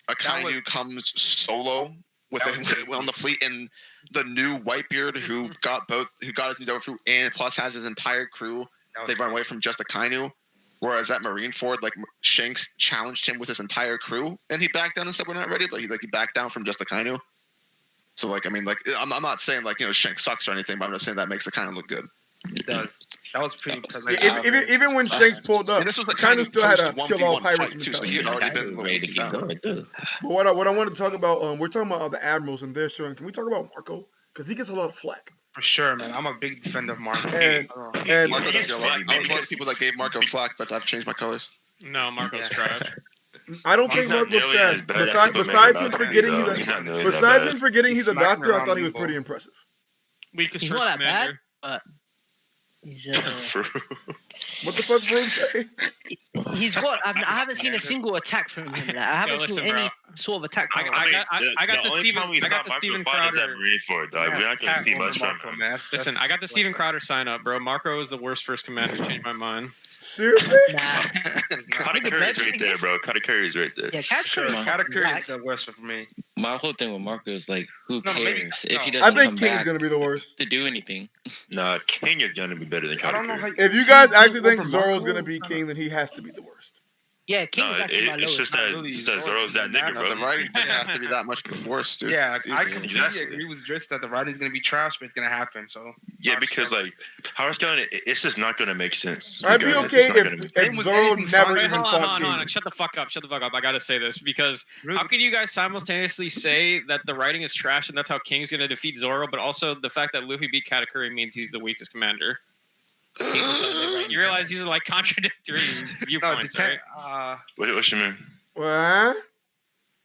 Akainu comes solo with on the fleet, and the new Whitebeard who got his new double fruit and plus has his entire crew. They run away from just Akainu. Whereas at Marineford, like Shanks challenged him with his entire crew, and he backed down and said we're not ready. But he backed down from just Akainu. So like I mean like I'm not saying like Shanks sucks or anything, but I'm just saying that makes Akainu look good. It does. That was pretty. Even when Shanks pulled up, and this was the Akainu still had a kill all 1v1 pirates fight too, so he had already been ready to get going too. But what I want to talk about, we're talking about the admirals and their strength. Can we talk about Marco? Because he gets a lot of flack. For sure, man. I'm a big defender of Marco. And Marco doesn't get a lot. I was one of the people that gave Marco flack, but I've changed my colors. No, Marco's trash. I don't think Marco's trash. Besides him forgetting he's a doctor, I thought he was pretty impressive. Weakest He's first not that bad, commander. but he's What the fuck, Bruce say? he's got. I haven't seen a single attack from him. Like, I haven't seen any sort of attack. I got the Steven Crowder. We're not going to see much from him. Listen, I got the Steven Crowder sign up, bro. Marco is the worst first commander. Changed my mind. Seriously? Katakuri's right there, bro. Katakuri's right there. Yeah, Katakuri is the worst for me. My whole thing with Marco is like, who cares if he I doesn't think come King's back gonna be the worst. to do anything? Nah, King is going to be better than I don't know Katakuri. how If you guys actually think Zoro's gonna be King, then he has to be the worst. Yeah, King No, is actually my it's lowest. just that Zoro's that nigga, bro. The writing has to be that much worse, dude. Yeah, I Easily. completely agree with Dritz that the writing's gonna be trash, but it's gonna happen. So Yeah, because like how it's going, it's just not going to make sense. I'd be Because okay it's not gonna make- if Zoro never Wait, even hold fought on. King. Shut the fuck up. I gotta say this because how can you guys simultaneously say that the writing is trash and that's how King's gonna defeat Zoro, but also the fact that Luffy beat Katakuri means he's the weakest commander? You realize these are like contradictory viewpoints, right? What you mean? What?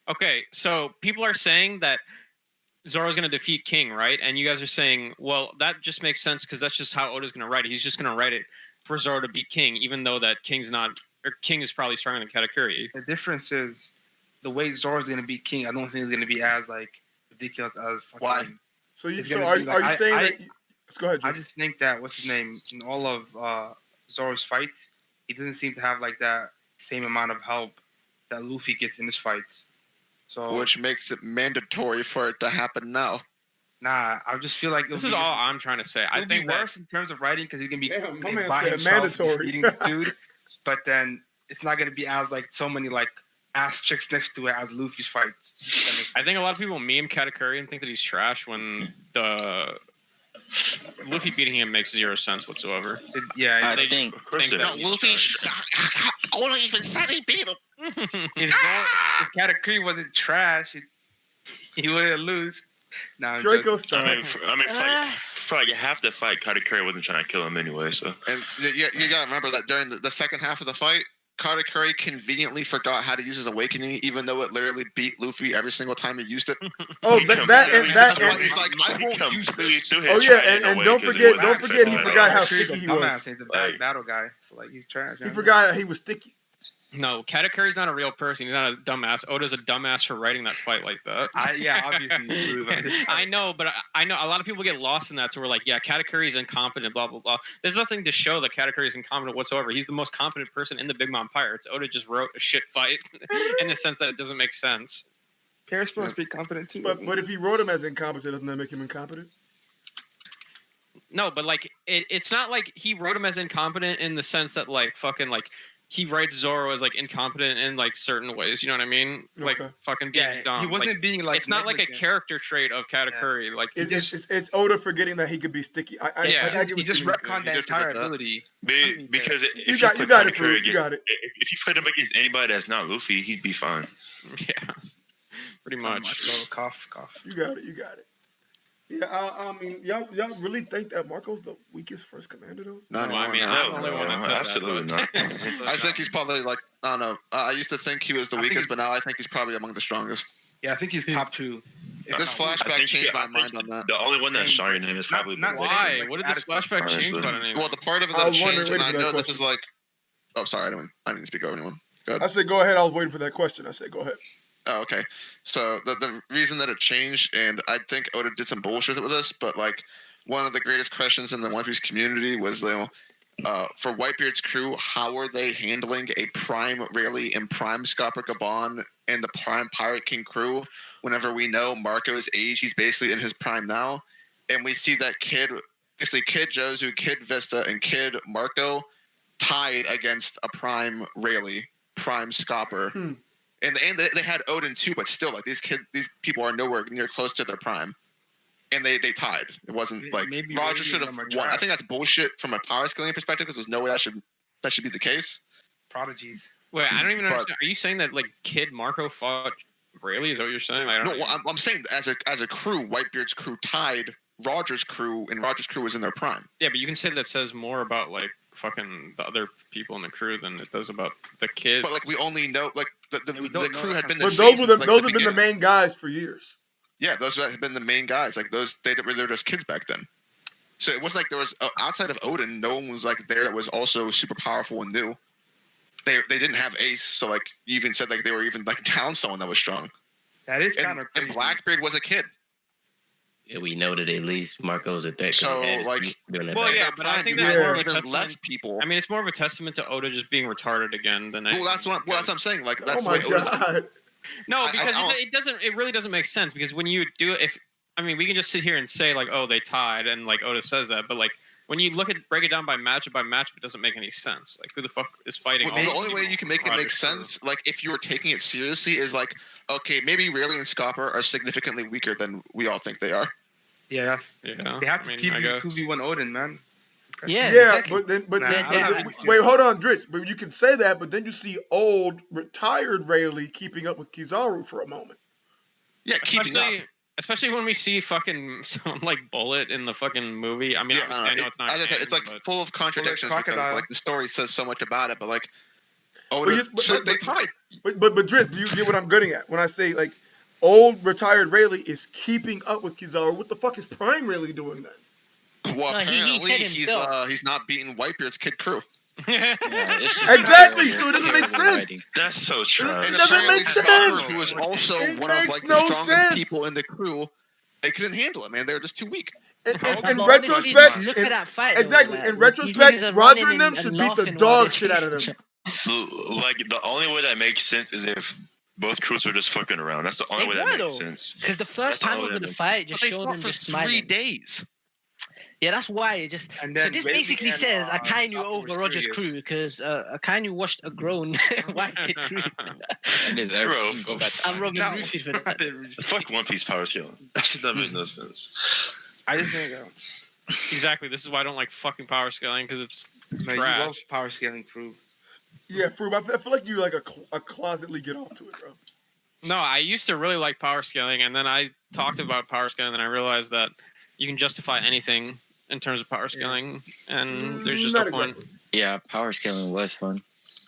Okay, so people are saying that Zoro's going to defeat King, right? And you guys are saying, well, that just makes sense because that's just how Oda's going to write it. He's just going to write it for Zoro to beat King, even though that King is probably stronger than Katakuri. The difference is the way Zoro's gonna beat King. I don't think it's gonna be as like ridiculous as fucking. Why? So are you be like- saying that? Go ahead. I Jim. just think that what's his name in all of Zoro's fights, he doesn't seem to have like that same amount of help that Luffy gets in his fights. So Which makes it mandatory for it to happen now. nah, I just feel like This is all I'm trying to say. I It'll think be that worse in terms of writing because he's gonna be Damn, my man by said himself mandatory. beating this dude, but then it's not gonna be as like so many like asterisks next to it as Luffy's fights. I think a lot of people meme Katakuri and think that he's trash when the Luffy beating him makes zero sense whatsoever. Yeah, I think. Of course, think it that is. Luffy only even said he beat him. if Katakuri wasn't trash, he wouldn't lose. No, Draco I style. mean, for like half the fight, Katakuri wasn't trying to kill him anyway. So And you gotta remember that during the second half of the fight, Katakuri conveniently forgot how to use his awakening, even though it literally beat Luffy every single time he used it. Oh, That's why he's like, I won't use this. Oh yeah, and don't forget, he forgot how sticky he was. Dumbass ain't the bad battle guy, so like he's trash. He forgot he was sticky. No, Katakuri's not a real person. He's not a dumbass. Oda's a dumbass for writing that fight like that. Obviously. I know, but I know a lot of people get lost in that. So we're like, yeah, Katakuri's incompetent, blah, blah, blah. There's nothing to show that Katakuri's incompetent whatsoever. He's the most competent person in the Big Mom Pirates. Oda just wrote a shit fight in the sense that it doesn't make sense. Paris supposed to be competent too. But if he wrote him as incompetent, doesn't that make him incompetent? No, but like it's not like he wrote him as incompetent in the sense that like fucking like he writes Zoro as like incompetent in like certain ways. You know what I mean? Like fucking being dumb. He wasn't like, being like. It's not like a negligent. character trait of Katakuri. Like It's Oda forgetting that he could be sticky. He just retconned that entire ability. Because You got it, Fruit. You against, got it. if you put him against anybody that's not Luffy, he'd be fine. Yeah, pretty much. Cough. You got it. Yeah, I mean, y'all really think that Marco's the weakest first commander though? No, I mean, I'm the only one that said absolutely that, not. I think he's probably like, I don't know. I used to think he was the weakest, but now I think he's probably among the strongest. Yeah, I think he's top 2. This flashback changed my mind on that. The only one that's stronger than him is probably Why? What did this flashback change about it? Well, the part of it that changed, and I know this is like. Oh, sorry, I didn't speak over anyone. Go ahead. I said go ahead. I was waiting for that question. I said go ahead. Oh, okay. So the reason that it changed, and I think Oda did some bullshit with this, but like one of the greatest questions in the One Piece community was, for Whitebeard's crew, how are they handling a Prime Rayleigh and Prime Scopper Gabon and the Prime Pirate King crew? Whenever we know Marco's age, he's basically in his prime now, and we see that Kid Jozu, Kid Vista, and Kid Marco tied against a Prime Rayleigh, Prime Scopper. And they had Odin too, but still, like these people are nowhere near close to their prime, and they tied. It wasn't like Roger should have won. I think that's bullshit from a power scaling perspective because there's no way that should be the case. Prodigies. Wait, I don't even understand. Are you saying that like Kid Marco fought Rayleigh? Is that what you're saying? I'm saying as a crew, Whitebeard's crew tied Roger's crew, and Roger's crew was in their prime. Yeah, but you can say that says more about like fucking the other people in the crew than it does about the kid. But like we only know like the crew had been the But same. those have been the main guys for years. Yeah, those have been the main guys. Like they were just kids back then. So it wasn't like there was outside of Odin, no one was like there that was also super powerful and new. They didn't have Ace, so like you even said like they were even like down someone that was strong. That is kind of crazy. And Blackbeard was a kid. Yeah, we know that at least Marco's a threat. So like, but I think that's more of a testament. Less people. I mean, it's more of a testament to Oda just being retarded again than. Well, that's what I'm saying. Like that's why Oda's. No, because it doesn't. It really doesn't make sense because when you do it, we can just sit here and say like, oh, they tied, and like Oda says that, but like when you break it down by matchup, it doesn't make any sense. Like who the fuck is fighting? Well, the only way you can make it make sense, like if you were taking it seriously, is like, okay, maybe Rayleigh and Scopper are significantly weaker than we all think they are. Yeah, they have to keep 2v1 Odin, man. Yeah, exactly. but then wait, hold on, Dritz. But you can say that, but then you see old retired Rayleigh keeping up with Kizaru for a moment. Yeah, keeping up. Especially when we see fucking someone like Bullet in the fucking movie. I mean, I know it's not. As I said, it's like full of contradictions because like the story says so much about it, but like, they tied. But Dritz, do you get what I'm getting at when I say like? Old retired Rayleigh is keeping up with Kizaru. What the fuck is Prime Rayleigh doing then? Well, apparently he's not beating Whitebeard's kid crew. Exactly, so it doesn't make sense. That's so true. And it doesn't make sense. Who was also one of like the strongest people in the crew, they couldn't handle it, man. They were just too weak. In retrospect, look at that fight. Exactly. In retrospect, Roger and them should beat the dog shit out of them. Like the only way that makes sense is if both crews are just fucking around. That's the only way that makes sense. Because the first time of the fight just showed them just smiling. 3 days. Yeah, that's why it just. So this basically says Akainu over Roger's crew because Akainu watched a grown white kid crew. I'm Robin Rufy for that. Fuck One Piece power scaling. That makes no sense. I just think exactly. This is why I don't like fucking power scaling because it's trash. You love power scaling crew. Yeah, Froob, I feel like you like a closetly get off to it, bro. No, I used to really like power scaling, and then I talked about power scaling, and I realized that you can justify anything in terms of power scaling, and there's just no point. Yeah, power scaling was fun.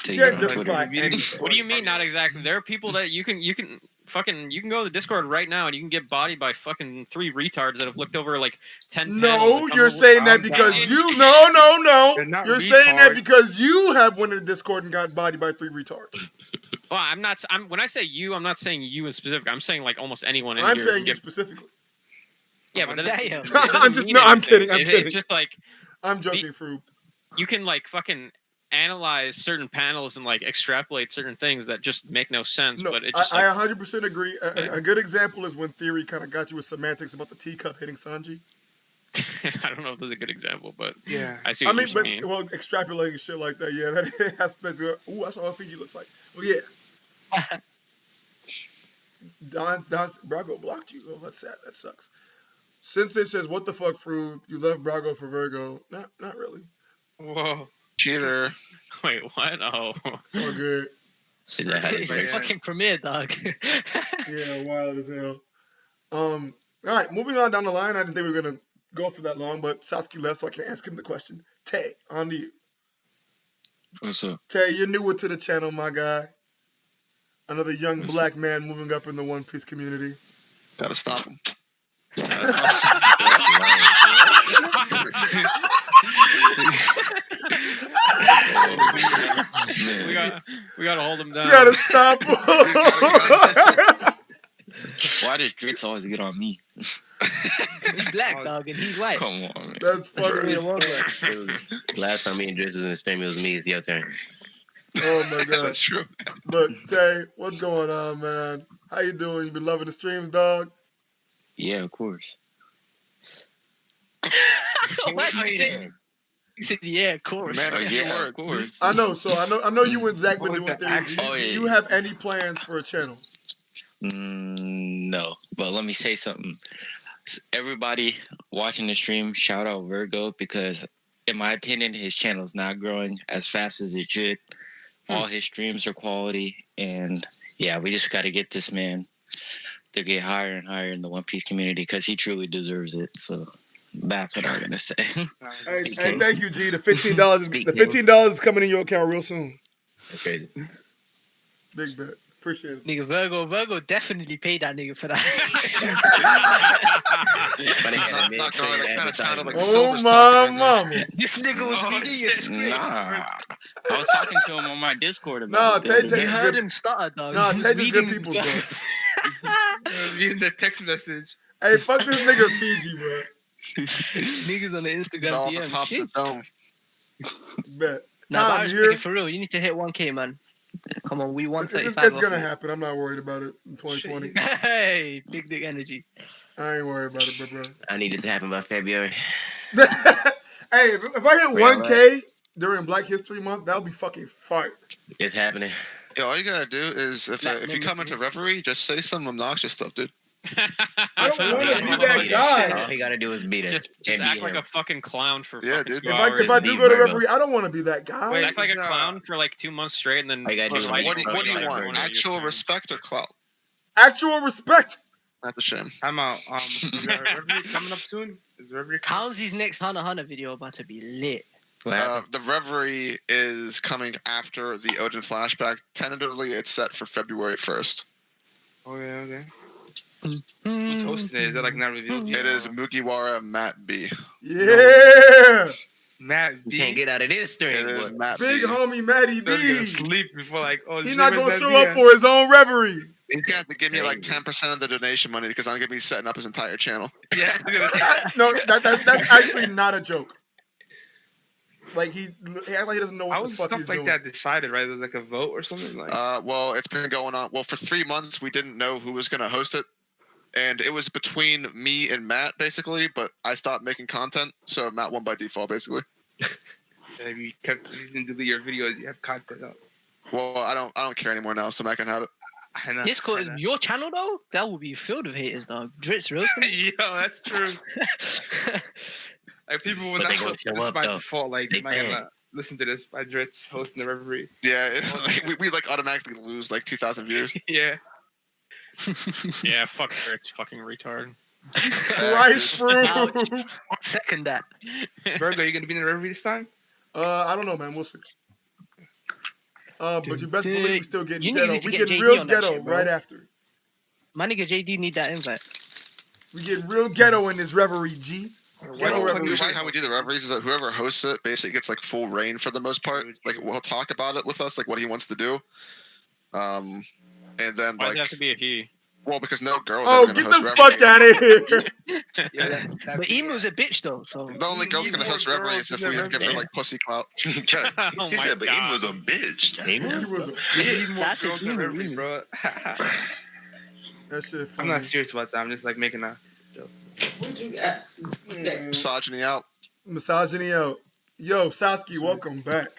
What do you mean, not exactly? There are people that you can go to the Discord right now and you can get bodied by fucking 3 retards that have looked over like 10 No, you're saying that because you no. You're saying that because you have went in the Discord and got bodied by 3 retards. Well, when I say you, I'm not saying you in specific. I'm saying like almost anyone in here. I'm saying you specifically. Yeah, but damn. I'm kidding. It's just like I'm joking, Froob. You can like fucking analyze certain panels and like extrapolate certain things that just make no sense. No, but it just I 100% agree. A good example is when Theory kind of got you with semantics about the teacup hitting Sanji. I don't know if that's a good example, but Yeah. I see I what mean, you but mean. well, extrapolating shit like that, yeah, that aspect. Ooh, that's what Fiji looks like. Well, yeah. Don Brago blocked you. Oh, that's sad. That sucks. Sensei says, "What the fuck, fruit? You left Brago for Vergo? Not really. Whoa. Cheater. Wait, what? Oh. It's all good. Is that how they It's say a it? fucking premiere, dog. Yeah, wild as hell. All right, moving on down the line. I didn't think we were gonna go for that long, but Sasuke left, so I can't ask him the question. Tay, on to you. What's up? Tay, you're newer to the channel, my guy. Another young What's black man moving up in the One Piece community. Gotta stop him. we gotta hold him down. You gotta stop him. Why does Dritz always get on me? He's black, dog, and he's white. Come on, man. That's That's the way fucking. the world works. Last time me and Driz was in the stream, it was me. It's your turn. Oh my god. That's true. But Tay, what's going on, man? How you doing? You been loving the streams, dog? Yeah, of course. Why did you say? He said, "Yeah, of course." Man, Yeah, of course. I know. So I know you and Zach been What doing the things. action? Oh, Do yeah. you have any plans for a channel? No, but let me say something. Everybody watching the stream, shout out Vergo, because in my opinion, his channel is not growing as fast as it should. All his streams are quality, and yeah, we just got to get this man to get higher and higher in the One Piece community because he truly deserves it. So that's what I'm gonna say. Hey, thank you, G. The $15 is coming in your account real soon. That's crazy. Big bet. Appreciate it. Nigga, Virgo definitely paid that nigga for that. Not going. That kind of sounded like Oh Silver's my talking right now. mama. This nigga was reading his script. Nah, I was talking to him on my Discord Nah, about it. You heard him stutter, dog. Nah, He was Tay just good reading people, his bro. Reading the text message. Hey, fuck this nigga Fiji, bro. niggas on the It's all Instagram off the DM. top of Shit. the dome. Bet. Nah, but I Tom, was you here? speaking for real. You need to hit 1K, man. Come on, we It's 135. gonna happen. I'm not worried about it in 2020. Hey, big dick energy. I ain't worried about it, bro. I need it to happen by February. Hey, if I hit Real 1K during Black History Month, that would be fucking fire. It's happening. Yeah, all you gotta do is if you come into Reverie, just say some obnoxious stuff, dude. I don't want to be that All guy. he gotta do is beat it. Just and act beat like him. a fucking clown for Yeah, fucking dude. 2 If hours. I do leave go to Virgo. Reverie, I don't want to be that guy. act like a clown for like 2 months straight, and then All you gotta do is Listen, beat what do Virgo. you want? Virgo. Actual respect or clout? Actual respect. That's a shame. I'm out. Is Reverie coming up soon? Is Reverie coming? How's next Hunter video about to be lit? What happened? The Reverie is coming after the Odin flashback. Tentatively, it's set for February 1st. Oh yeah, okay. Who's hosting it? Is that like not revealed yet? It is Mugiwara Matt B. Yeah. Matt You B. can't get out of this stream. It is boy. Matt Big B. homie Matty He's gonna B. sleep before like, oh, He's shit, not where's gonna Matt show B up at? for his own Reverie. He's gonna have to give me like 10% of the donation money because I'm gonna be setting up his entire channel. Yeah. No, that's actually not a joke. Like he act like he doesn't know How what the is fuck stuff he's like doing. that decided, right? There's like a vote or something like. Well, it's been going on. Well, for 3 months, we didn't know who was gonna host it, and it was between me and Matt basically. But I stopped making content, so Matt won by default basically. If you didn't delete your videos, you have content up. Well, I don't care anymore now, so Matt can have it. I know. Discord, your channel though, that would be filled with haters, dog. Dritz roasting. Yo, that's true. Like people will But not they gonna this show up, by though. default. Like They am I gonna listen to this by Dritz hosting the Reverie? Yeah, we like automatically lose like 2,000 views. Yeah. Yeah, fuck her. It's fucking retard. Rice fruit. Second that. Virgo, you gonna be in the Reverie this time? I don't know, man. We'll see. But you best believe we still getting You ghetto. need to We get getting JD real on that ghetto shit, bro. right after. My nigga JD need that invite. We getting real ghetto in this Reverie, G. Ghetto Well, Reverie. usually how we do the reveries is that whoever hosts it basically gets like full reign for the most part. Like we'll talk about it with us, like what he wants to do. And then Why does like, it have to be a he? well, because no girls Oh, are get gonna the host fuck reverie. out of here. But Emu's a bitch though, so The only girl's gonna host reverie is if we give her like pussy clout. he said, but Emu was a bitch. He was a bitch. that's Girls a in Emu, Reverie, Emu. bro. That shit I'm funny. not serious about that. I'm just like making a joke. Misogyny out. Misogyny out. Yo, Sasuke, welcome back.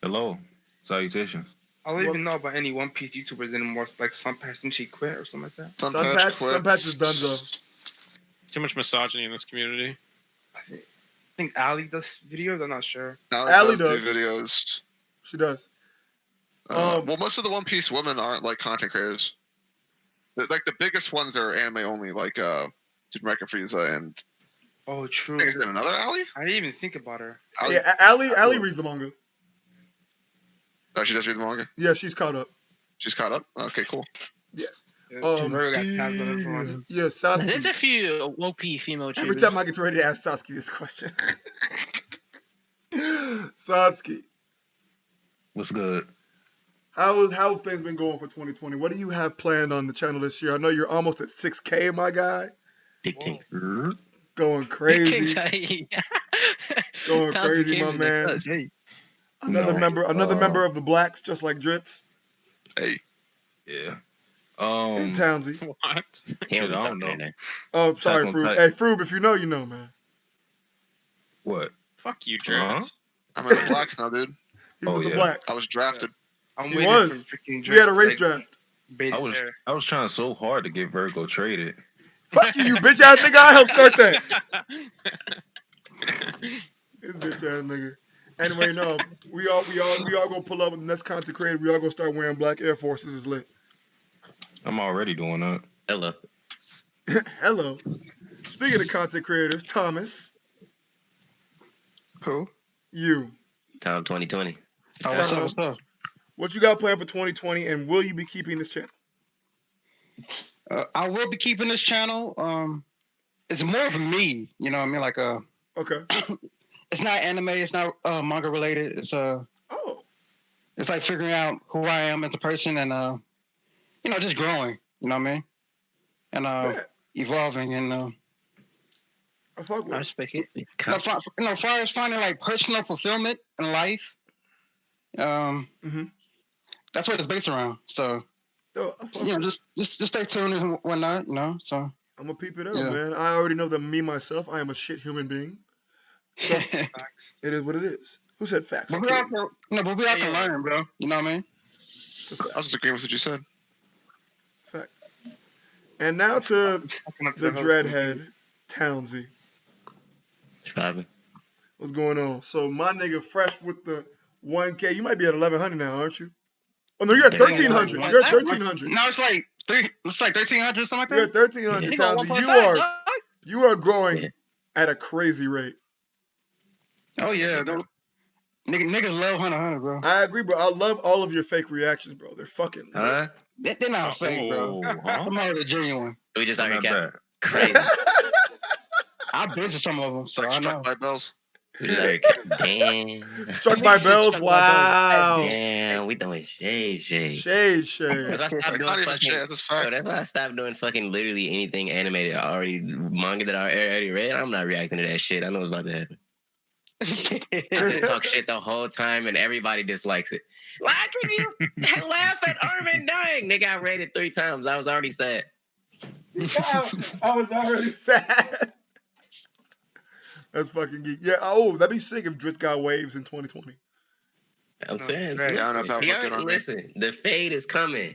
Hello. Salutations. I don't even know about any One Piece YouTubers anymore. It's like Sunpatch, didn't she quit or something like that? Sunpatch is donezo. Too much misogyny in this community. I think Ali does videos. I'm not sure. Ali does do videos. She does. Well, most of the One Piece women aren't like content creators. Like the biggest ones are anime only, like Jamaica Frieza and. Oh, true. Is there another Ali? I didn't even think about her. Yeah, Ali reads the manga. Oh, she does read the manga? Yeah, she's caught up. She's caught up? Okay, cool. Yeah. Sasuke. Yeah, Sasuke. There's a few OP female YouTubers. Every time I get ready to ask Sasuke this question. Sasuke. What's good? How have things been going for 2020? What do you have planned on the channel this year? I know you're almost at 6K, my guy. Big things. Going crazy. Going crazy, my man. Another member of the Blacks, just like Dritz. Hey. Yeah. And Townsy. What? Shit, I don't know. Oh, sorry, Froob. Hey, Froob, if you know, you know, man. What? Fuck you, Dritz. I'm in the Blacks now, dude. He was the Blacks. I was drafted. I'm He was. We had a race draft. I was trying so hard to get Vergo traded. Fuck you, bitch ass nigga. I helped start that. This bitch ass nigga. Anyway, no, we all gonna pull up with the next content creator. We all gonna start wearing black Air Forces. Is lit. I'm already doing that. Hello. Hello. Speaking of content creators, Thomas. Who? You. Tom 2020. Oh, what's up? What you got planned for 2020, and will you be keeping this channel? I will be keeping this channel. It's more of me, you know what I mean? Like Okay. It's not anime, it's not manga related. It's it's like figuring out who I am as a person and just growing, you know what I mean? And evolving and I respect it. as far as finding like personal fulfillment in life, that's what it's based around. So just stay tuned and whatnot, you know. So I'm gonna peep it out, man. I already know that me myself, I am a shit human being. So, it is what it is. Who said facts? But we have to learn, bro. You know what I mean? I was just agreeing with what you said. Fact. And now to the dreadhead, Townsy. What's going on? So my nigga fresh with the 1K. You might be at 1,100 now, aren't you? Oh no, you're at 1,300. You're at 1,300. No, it's like 1,300 something like that. You're at 1,300, Townsy. You are growing at a crazy rate. Oh yeah, niggas love Hunter, bro. I agree, bro. I love all of your fake reactions, bro. They're fucking. Huh? They're not fake, bro. I'm all the genuine. We just out here capping. Crazy. I've been to some of them, so I know. Struck by bells. We just out here capping. Damn. Struck by bells. Wow. Damn, we doing shade. Shade. That's Not even shade. That's facts. That's why I stopped doing fucking literally anything animated. Manga that I already read. I'm not reacting to that shit. I know what's about to happen. I talk shit the whole time and everybody dislikes it. Why can you laugh at Armin dying? Nigga, I read it 3 times. I was already sad. I was already sad. That's fucking geek. Yeah. Oh, that'd be sick if Dritz got waves in 2020. I'm saying. Listen, the fade is coming.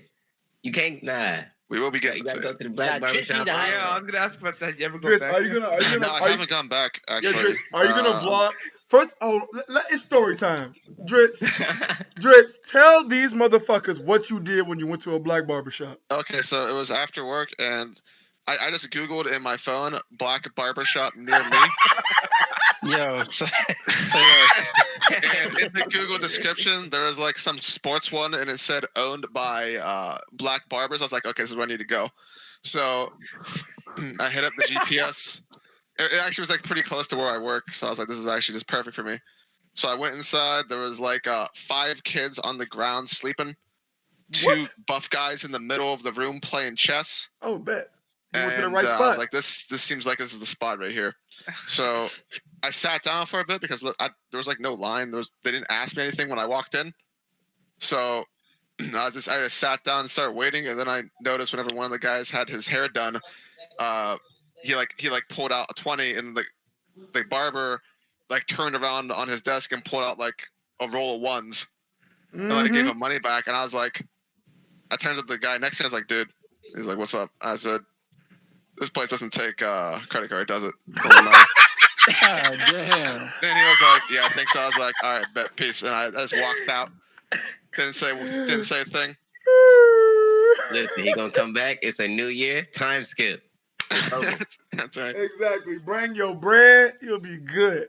You can't. Nah. We will be getting. You gotta go to the black barbershop. Yeah, I was gonna ask about that. You ever go back? Are you gonna? No, I haven't gone back actually. Yeah, Dritz, are you gonna vlog? First, it's story time. Dritz, tell these motherfuckers what you did when you went to a black barbershop. Okay, so it was after work, and I just Googled in my phone black barbershop near me. Yo, and in the Google description, there was like some sports one, and it said owned by black barbers. I was like, okay, this is where I need to go. So I hit up the GPS. It actually was like pretty close to where I work, so I was like, this is actually just perfect for me. So I went inside. There was like 5 kids on the ground sleeping, 2 buff guys in the middle of the room playing chess. Oh, bet. You And went to the right spot. I was like, this seems like this is the spot right here. So I sat down for a bit because there was like no line. They didn't ask me anything when I walked in. So I just sat down and started waiting. And then I noticed whenever one of the guys had his hair done, he pulled out a 20, and the barber like turned around on his desk and pulled out like a roll of ones, and like gave him money back. And I was like, I turned to the guy next to me. I was like, dude. He's like, what's up? I said, this place doesn't take credit card, does it? It's only money. God damn. And he was like, yeah, I think so. I was like, all right, bet, peace. And I just walked out. Didn't say a thing. Listen, he gonna come back. It's a new year. Time skip. That's right. Exactly. Bring your bread. You'll be good.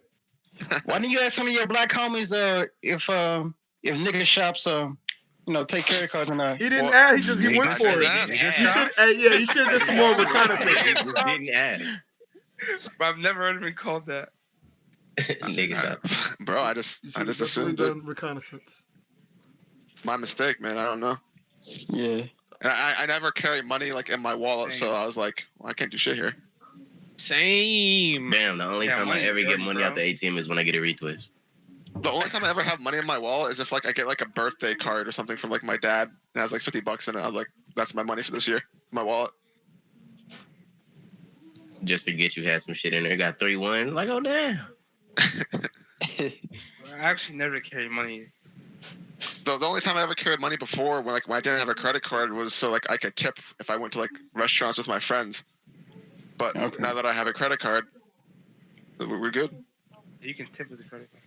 Why didn't you ask some of your black homies if nigga shops take credit cards or not? He didn't ask. He went for it. You should have just more reconnaissance. He just didn't ask. But I've never heard him called that. Nigga shops. Bro, I just assumed it. Reconnaissance. My mistake, man. I don't know. Yeah. And I never carry money like in my wallet, so I was like, well, I can't do shit here. Same. Damn, the only time I ever get money out the ATM is when I get a retwist. The only time I ever have money in my wallet is if like I get like a birthday card or something from like my dad, and it has like $50 in it. I was like, that's my money for this year. My wallet. Just forget you had some shit in there. Got 3 1. Like, oh damn. I actually never carry money. The only time I ever carried money before, when I didn't have a credit card, was so like I could tip if I went to like restaurants with my friends. But now that I have a credit card, we're good. You can tip with a credit card.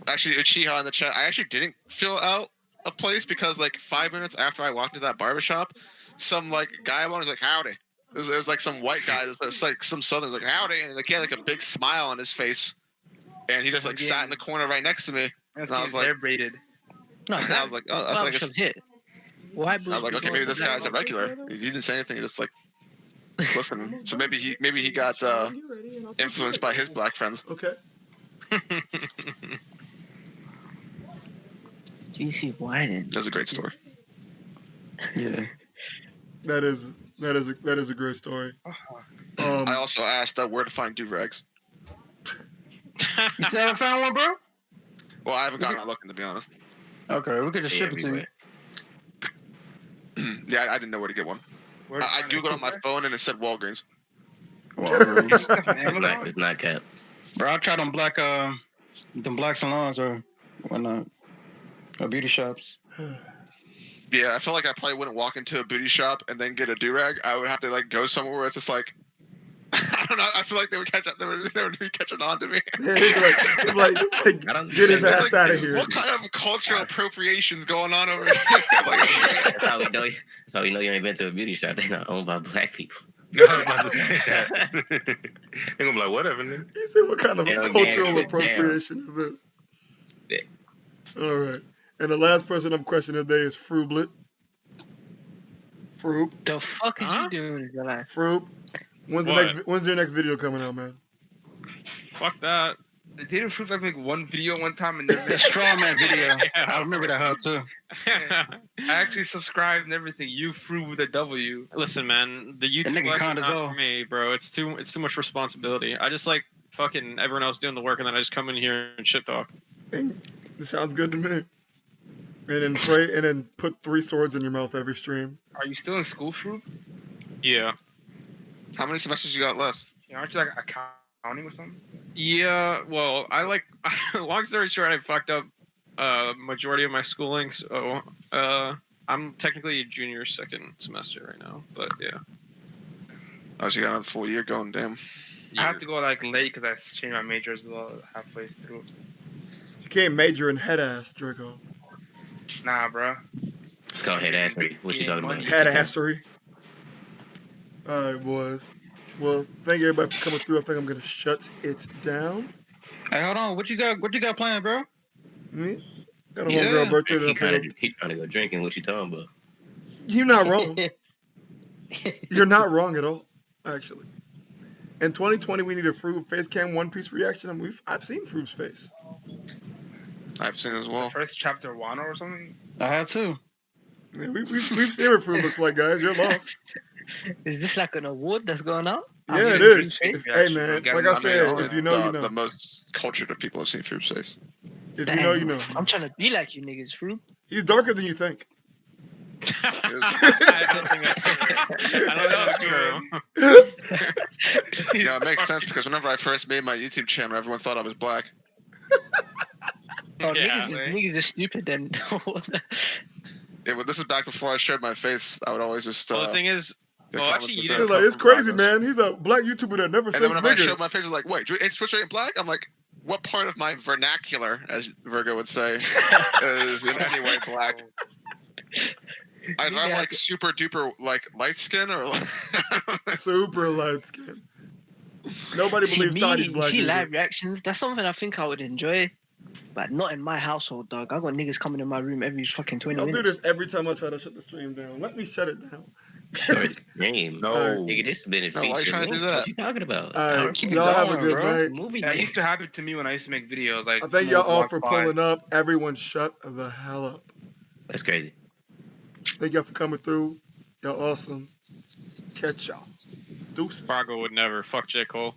Actually, Uchiha in the chat, I actually didn't fill out a place because like 5 minutes after I walked into that barbershop, some like guy was like, howdy. It was like some white guy, it's like some southern was like, howdy, and like he had like a big smile on his face, and he just like sat in the corner right next to me. And I was like, they're braided. No, and I was like, oh, that's like hit. Why? I was like, okay, maybe this guy's a regular. He didn't say anything. He just like listen. So maybe he got influenced by his black friends. Okay. GC Wyden. That's a great story. Yeah. That is a great story. I also asked where to find do-rags. You still haven't found one, bro? Well, I haven't gotten out looking, to be honest. Okay, we could just ship it to you. Yeah, I didn't know where to get one. I googled on my phone and it said Walgreens. It's not cap. Bro, I tried them black salons or whatnot, or beauty shops. Yeah, I feel like I probably wouldn't walk into a booty shop and then get a do-rag. I would have to like go somewhere where it's just like, I don't know. I feel like they would catch up. They would be catching on to me. Yeah, like, get his ass out of here. What kind of cultural appropriation's going on over here? That's how we know you ain't been to a beauty shop. They're not owned by black people. I was about to say that. They're gonna be like, whatever, nigga. He said, what kind of cultural appropriation is this? Yeah. All right. And the last person I'm questioning today is Frublet. Froob. The fuck is you doing in your life? Froob. When's your next video coming out, man? Fuck that. They didn't Fruit like make one video one time and never. The straw man video. I remember that how too. I actually subscribed and everything. You Fruit with a W. Listen, man, the YouTube nigga life is kinda not zo. for me, bro. It's too much responsibility. I just like fucking everyone else doing the work, and then I just come in here and shit talk. It sounds good to me. And then pray, and then put 3 swords in your mouth every stream. Are you still in school, Fruit? Yeah. How many semesters you got left? Yeah, aren't you like accounting or something? Yeah. Well, I like. Long story short, I fucked up majority of my schooling, so I'm technically a junior second semester right now. But yeah. Oh, so you got another full year going. Damn. I have to go like late because I changed my major as well halfway through. You can't major in head ass, Draco. Nah, bro. It's called head assery. What you talking about? Head assery. Alright, boys. Well, thank you everybody for coming through. I think I'm gonna shut it down. Hey, hold on. What you got planned, bro? Me? Got a homegirl birthday. He trying to go drinking. What you talking about? You're not wrong. You're not wrong at all, actually. In 2020, we need a Froob face cam One Piece reaction, and I've seen Froob's face. I've seen it as well. The first chapter Wano or something? I have too. Yeah, we've seen what Froob looks like, guys. You're lost. Is this like an award that's going out? Yeah, it is. Hey, man, like I said, if you know, you know. The most cultured of people have seen Froob's face. If you know, you know. I'm trying to be like you niggas, Fruit. He's darker than you think. I don't think that's true. I don't know if it's true. Yeah, it makes sense because whenever I first made my YouTube channel, everyone thought I was black. Oh, Yeah, niggas are stupid then. Yeah, well, this is back before I showed my face. I would always just. Well, the thing is, well, actually, you He's didn't. like, it's crazy, man. He's a black YouTuber that never And says then whenever I nigger. showed my face, I was like, wait, ain't Twitch ain't black? I'm like, what part of my vernacular, as Vergo would say, is in any way black? Either I'm like super duper like light skin or like super light skin. Nobody believes Toddy's black. See live reactions. That's something I think I would enjoy, but not in my household, dog. I got niggas coming in my room every fucking 20 I'll minutes. do this every time I try to shut the stream down. Let me shut it down. Short stream. No. Nigga, this has been a No, why you feature. trying to do What that? you talking about? All right, keep it y'all have a going, good bro. night. Movie That day. used to happen to me when I used to make videos. Like I thank someone y'all would all walk for by. pulling up. Everyone shut the hell up. That's crazy. Thank y'all for coming through. Y'all awesome. Catch y'all. Deuces. Vergo would never fuck J. Cole.